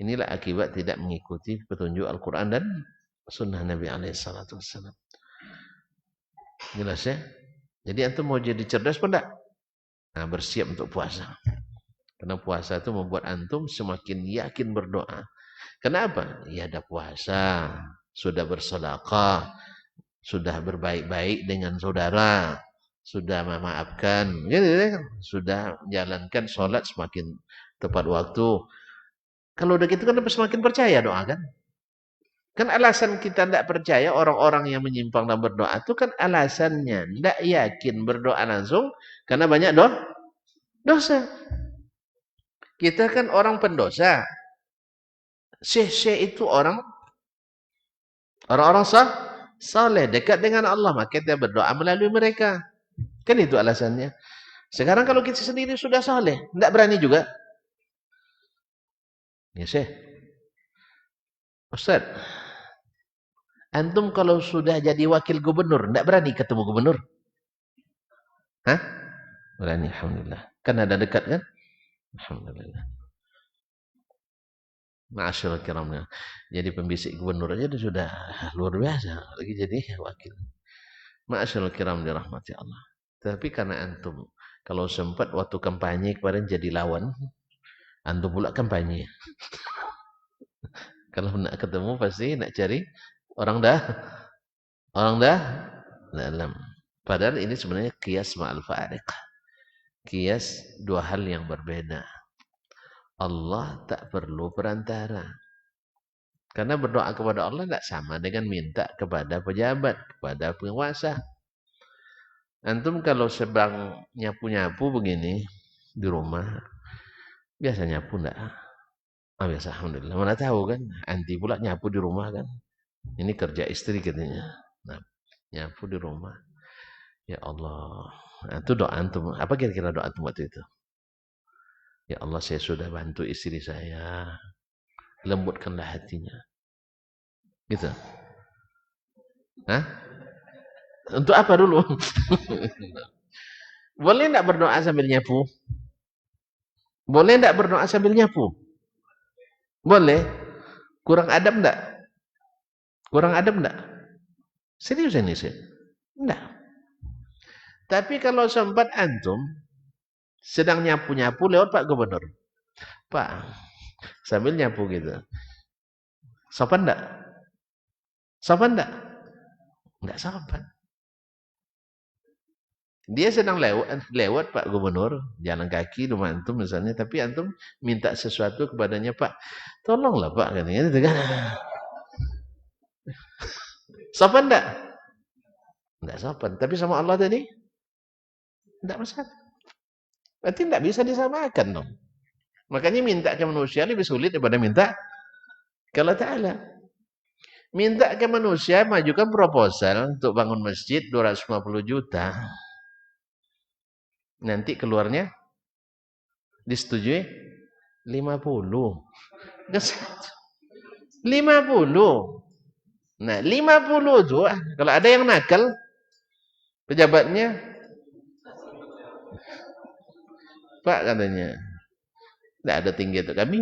Inilah akibat tidak mengikuti petunjuk Al-Quran dan Sunnah Nabi SAW. Jelas ya? Jadi antum mau jadi cerdas pun enggak? Nah, bersiap untuk puasa. Karena puasa itu membuat antum semakin yakin berdoa. Kenapa? Ya ada puasa, sudah bersedekah, sudah berbaik-baik dengan saudara, sudah memaafkan, sudah menjalankan sholat semakin tepat waktu. Kalau udah gitu kan semakin percaya doa kan? Kan alasan kita tidak percaya orang-orang yang menyimpang dalam berdoa itu kan alasannya tidak yakin berdoa langsung karena banyak dosa. Kita kan orang pendosa. Syekh-syekh itu orang-orang saleh, dekat dengan Allah, maka kita berdoa melalui mereka. Kan itu alasannya. Sekarang kalau kita sendiri sudah saleh, tidak berani juga. Ya Syekh. Ustaz, antum kalau sudah jadi wakil gubernur, tidak berani ketemu gubernur? Hah? Berani, alhamdulillah. Kan ada dekat kan? Alhamdulillah. Ma'asyiral kiram. Jadi pembisik gubernur aja sudah luar biasa. Lagi jadi wakil. Ma'asyiral kiram dirahmati Allah. Tapi karena antum kalau sempat waktu kampanye kemarin jadi lawan, antum pula kampanye. Kalau nak ketemu pasti nak cari orang dalam. Padahal ini sebenarnya qiyas ma'al fa'ariq. Qiyas dua hal yang berbeda. Allah tak perlu perantara. Karena berdoa kepada Allah tidak sama dengan minta kepada pejabat, kepada penguasa. Antum kalau sedang nyapu-nyapu begini di rumah, biasa nyapu enggak? Biasa, alhamdulillah. Mana tahu kan, anti pula nyapu di rumah kan. Ini kerja istri katanya. Nah, nyapu di rumah. Ya Allah, Nah, itu doa antum. Apa kira-kira doa antum waktu itu? Ya Allah, saya sudah bantu istri saya. Lembutkanlah hatinya. Gitu. Hah? Untuk apa dulu? Boleh enggak berdoa sambil nyapu? Boleh enggak berdoa sambil nyapu? Boleh. Kurang adab enggak? Kurang adab enggak? Serius ini sih? Enggak. Tapi kalau sempat antum sedang nyapu-nyapu lewat Pak Gubernur. Pak, sambil nyapu gitu. Sopan enggak? Sopan enggak? Enggak sopan. Dia sedang lewat Pak Gubernur, jalan kaki rumah antum misalnya, tapi antum minta sesuatu kepadanya, Pak, tolonglah Pak, katanya gitu kan. Sopan enggak? Enggak sopan. Tapi sama Allah tadi enggak masalah. Berarti enggak bisa disamakan dong. Makanya minta ke manusia lebih sulit daripada minta ke Allah Ta'ala. Minta ke manusia, majukan proposal untuk bangun masjid 250 juta. Nanti keluarnya disetujui 50. 50. Nah, 50 itu kalau ada yang nakal pejabatnya, Pak katanya, enggak ada tinggi untuk kami.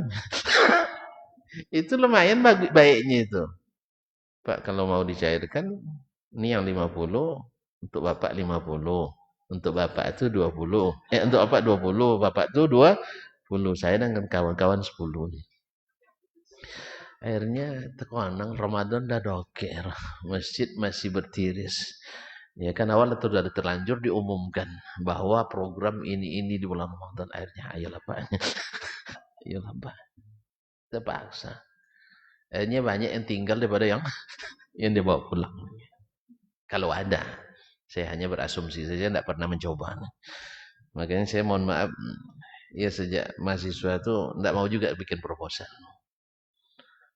Itu lumayan baiknya itu. Pak, kalau mau dicairkan ini yang 50, untuk Bapak 50. Untuk Bapak itu 20. Untuk Bapak 20, Bapak itu 20. Saya dengan kawan-kawan 10 nih. Akhirnya tekonang Ramadan dah doker, masjid masih bertiris. Ya kan awal itu sudah terlanjur diumumkan bahwa program ini di bulan Ramadan. Akhirnya ayolah Pak. Ayolah Pak. Terpaksa. Akhirnya banyak yang tinggal daripada yang dibawa pulang. Kalau ada. Saya hanya berasumsi saja, tidak pernah mencoba. Makanya saya mohon maaf, ya sejak mahasiswa itu tidak mau juga bikin proposal.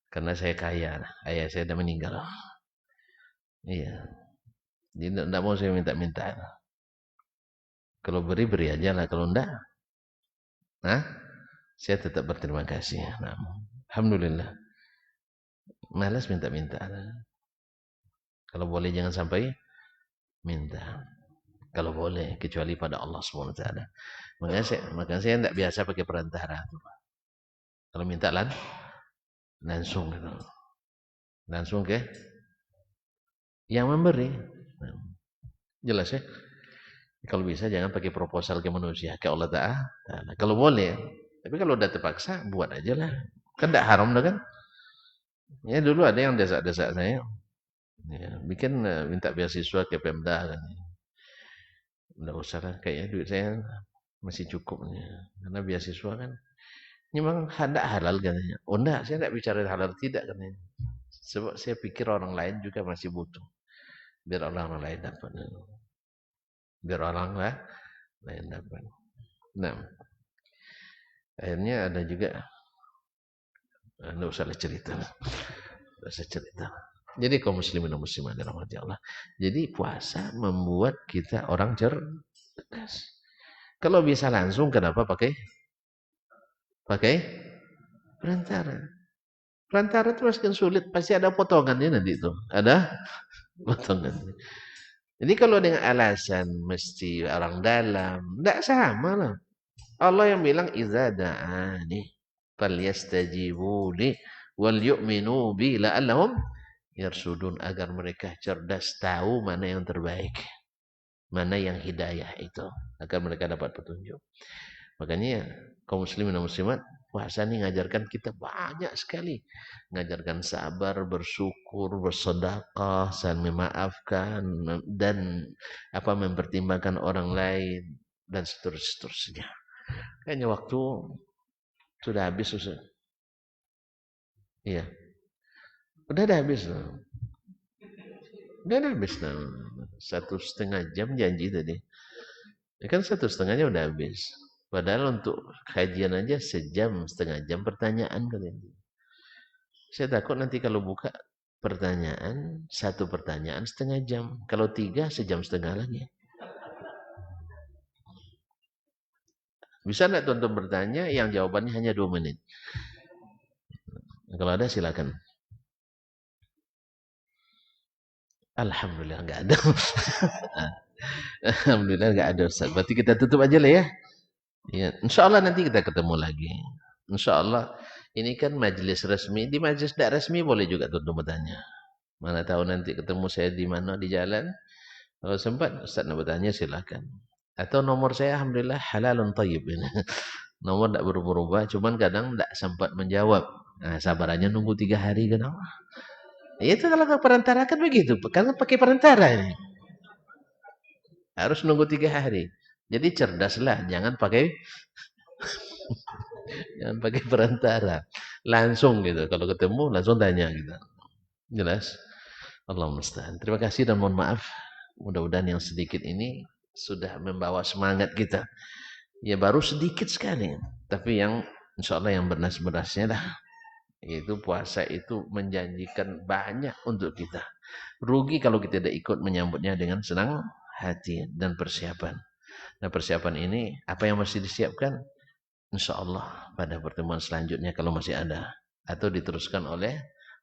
Karena saya kaya, ayah saya sudah meninggal. Iya. Jadi tidak mau saya minta-minta. Kalau beri aja lah, kalau enggak, saya tetap berterima kasih. Nah, alhamdulillah. Malas minta-minta. Kalau boleh jangan sampai minta. Kalau boleh, kecuali pada Allah SWT. Makanya saya tidak biasa pakai perantara. Kalau minta langsung gitu. Langsung ke yang memberi. Jelas ya? Kalau bisa jangan pakai proposal ke manusia, ke Allah Ta'ala. Kalau boleh. Tapi kalau udah terpaksa, buat aja lah. Kan tidak haram dah kan? Ya dulu ada yang desak-desak saya. Ya, bikin minta beasiswa ke Pemda kan. Enggak usah lah, kayaknya duit saya masih cukup nih. Karena beasiswa kan memang tidak halal katanya. Oh enggak, saya tidak bicara halal tidak katanya. Sebab saya pikir orang lain juga masih butuh. Biar orang lain dapat. Biar orang lain dapat. Nah, akhirnya ada juga enggak usah cerita. Enggak usah cerita. Jadi kaum muslimin dan muslimat dirahmati Allah. Jadi puasa membuat kita orang cerdas. Kalau bisa langsung, kenapa pakai perantara? Perantara itu masih sulit, pasti ada potongannya nanti itu. Ada potongannya. Jadi kalau dengan alasan mesti orang dalam, tidak sama lah. Allah yang bilang iza da'ani falyastajibu li wal yu'minu bi la'allahum yarsudun, agar mereka cerdas tahu mana yang terbaik, mana yang hidayah itu, agar mereka dapat petunjuk. Makanya kaum muslimin dan muslimat, puasa ini mengajarkan kita banyak sekali, mengajarkan sabar, bersyukur, bersedekah, saling memaafkan, dan mempertimbangkan orang lain dan seterusnya. Kayaknya waktu sudah habis, Ustaz. Iya. Udah habis. Udah habis. 1,5 jam janji tadi. Ya kan 1,5-nya udah habis. Padahal untuk kajian aja 1,5 jam pertanyaan katanya. Saya takut nanti kalau buka pertanyaan, 1 pertanyaan 1,5 jam. Kalau 3, 1,5 jam lagi. Bisa enggak tuan-tuan bertanya yang jawabannya hanya 2 menit? Kalau ada silakan. Alhamdulillah enggak ada. Alhamdulillah enggak ada Ustaz. Berarti kita tutup aja lah ya. Ya, insyaallah nanti kita ketemu lagi. Insyaallah ini kan majelis resmi. Di majelis tidak resmi boleh juga tuan-tuan bertanya. Mana tahu nanti ketemu saya di mana di jalan. Kalau sempat Ustaz nak bertanya silakan. Atau nomor saya alhamdulillah halalun thayyib ini. Nomor tidak berubah-ubah, cuman kadang tidak sempat menjawab. Nah, sabarannya nunggu 3 hari kenapa? Itu kalau ke perantara kan begitu, karena pakai perantara ini. Harus nunggu 3 hari. Jadi cerdaslah, jangan pakai perantara. Langsung gitu, kalau ketemu langsung tanya gitu. Jelas? Allah musta'an. Terima kasih dan mohon maaf. Mudah-mudahan yang sedikit ini sudah membawa semangat kita. Ya baru sedikit sekali, tapi yang insyaallah yang bernas-bernasnya lah. Yaitu puasa itu menjanjikan banyak untuk kita. Rugi kalau kita tidak ikut menyambutnya dengan senang hati dan persiapan. Nah persiapan ini apa yang masih disiapkan? Insyaallah pada pertemuan selanjutnya kalau masih ada. Atau diteruskan oleh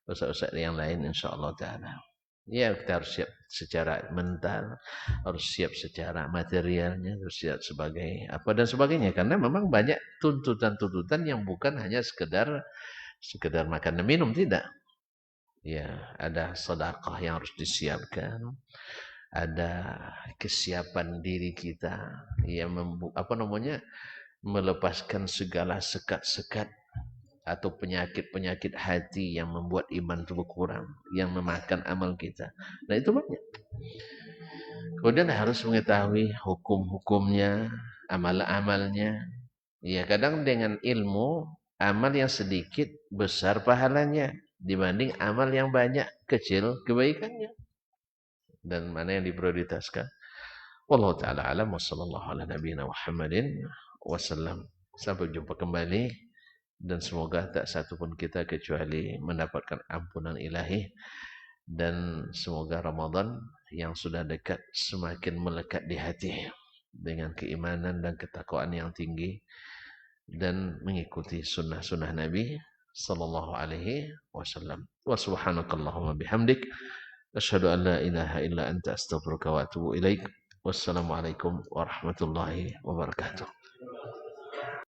ustaz-ustaz yang lain insyaallah ta'ala. Ya kita harus siap secara mental, harus siap secara materialnya, harus siap sebagai apa dan sebagainya. Karena memang banyak tuntutan-tuntutan yang bukan hanya sekedar makan dan minum, tidak. Ya, ada sedekah yang harus disiapkan, ada kesiapan diri kita yang melepaskan segala sekat-sekat atau penyakit-penyakit hati yang membuat iman itu berkurang, yang memakan amal kita. Nah, itu banyak. Kemudian harus mengetahui hukum-hukumnya, amal-amalnya. Ya, kadang dengan ilmu, amal yang sedikit besar pahalanya dibanding amal yang banyak kecil kebaikannya. Dan mana yang diprioritaskan? Wallahu taala alam wa sallallahu ala nabiyina Muhammadin wasallam. Sampai jumpa kembali dan semoga tak satu pun kita kecuali mendapatkan ampunan ilahi dan semoga Ramadan yang sudah dekat semakin melekat di hati dengan keimanan dan ketakwaan yang tinggi dan mengikuti sunnah-sunnah Nabi sallallahu alaihi wasallam. Wa subhanakallahumma bihamdik asyhadu an la ilaha illa anta astaghfiruka wa atubu ilaik. Wassalamualaikum warahmatullahi wabarakatuh.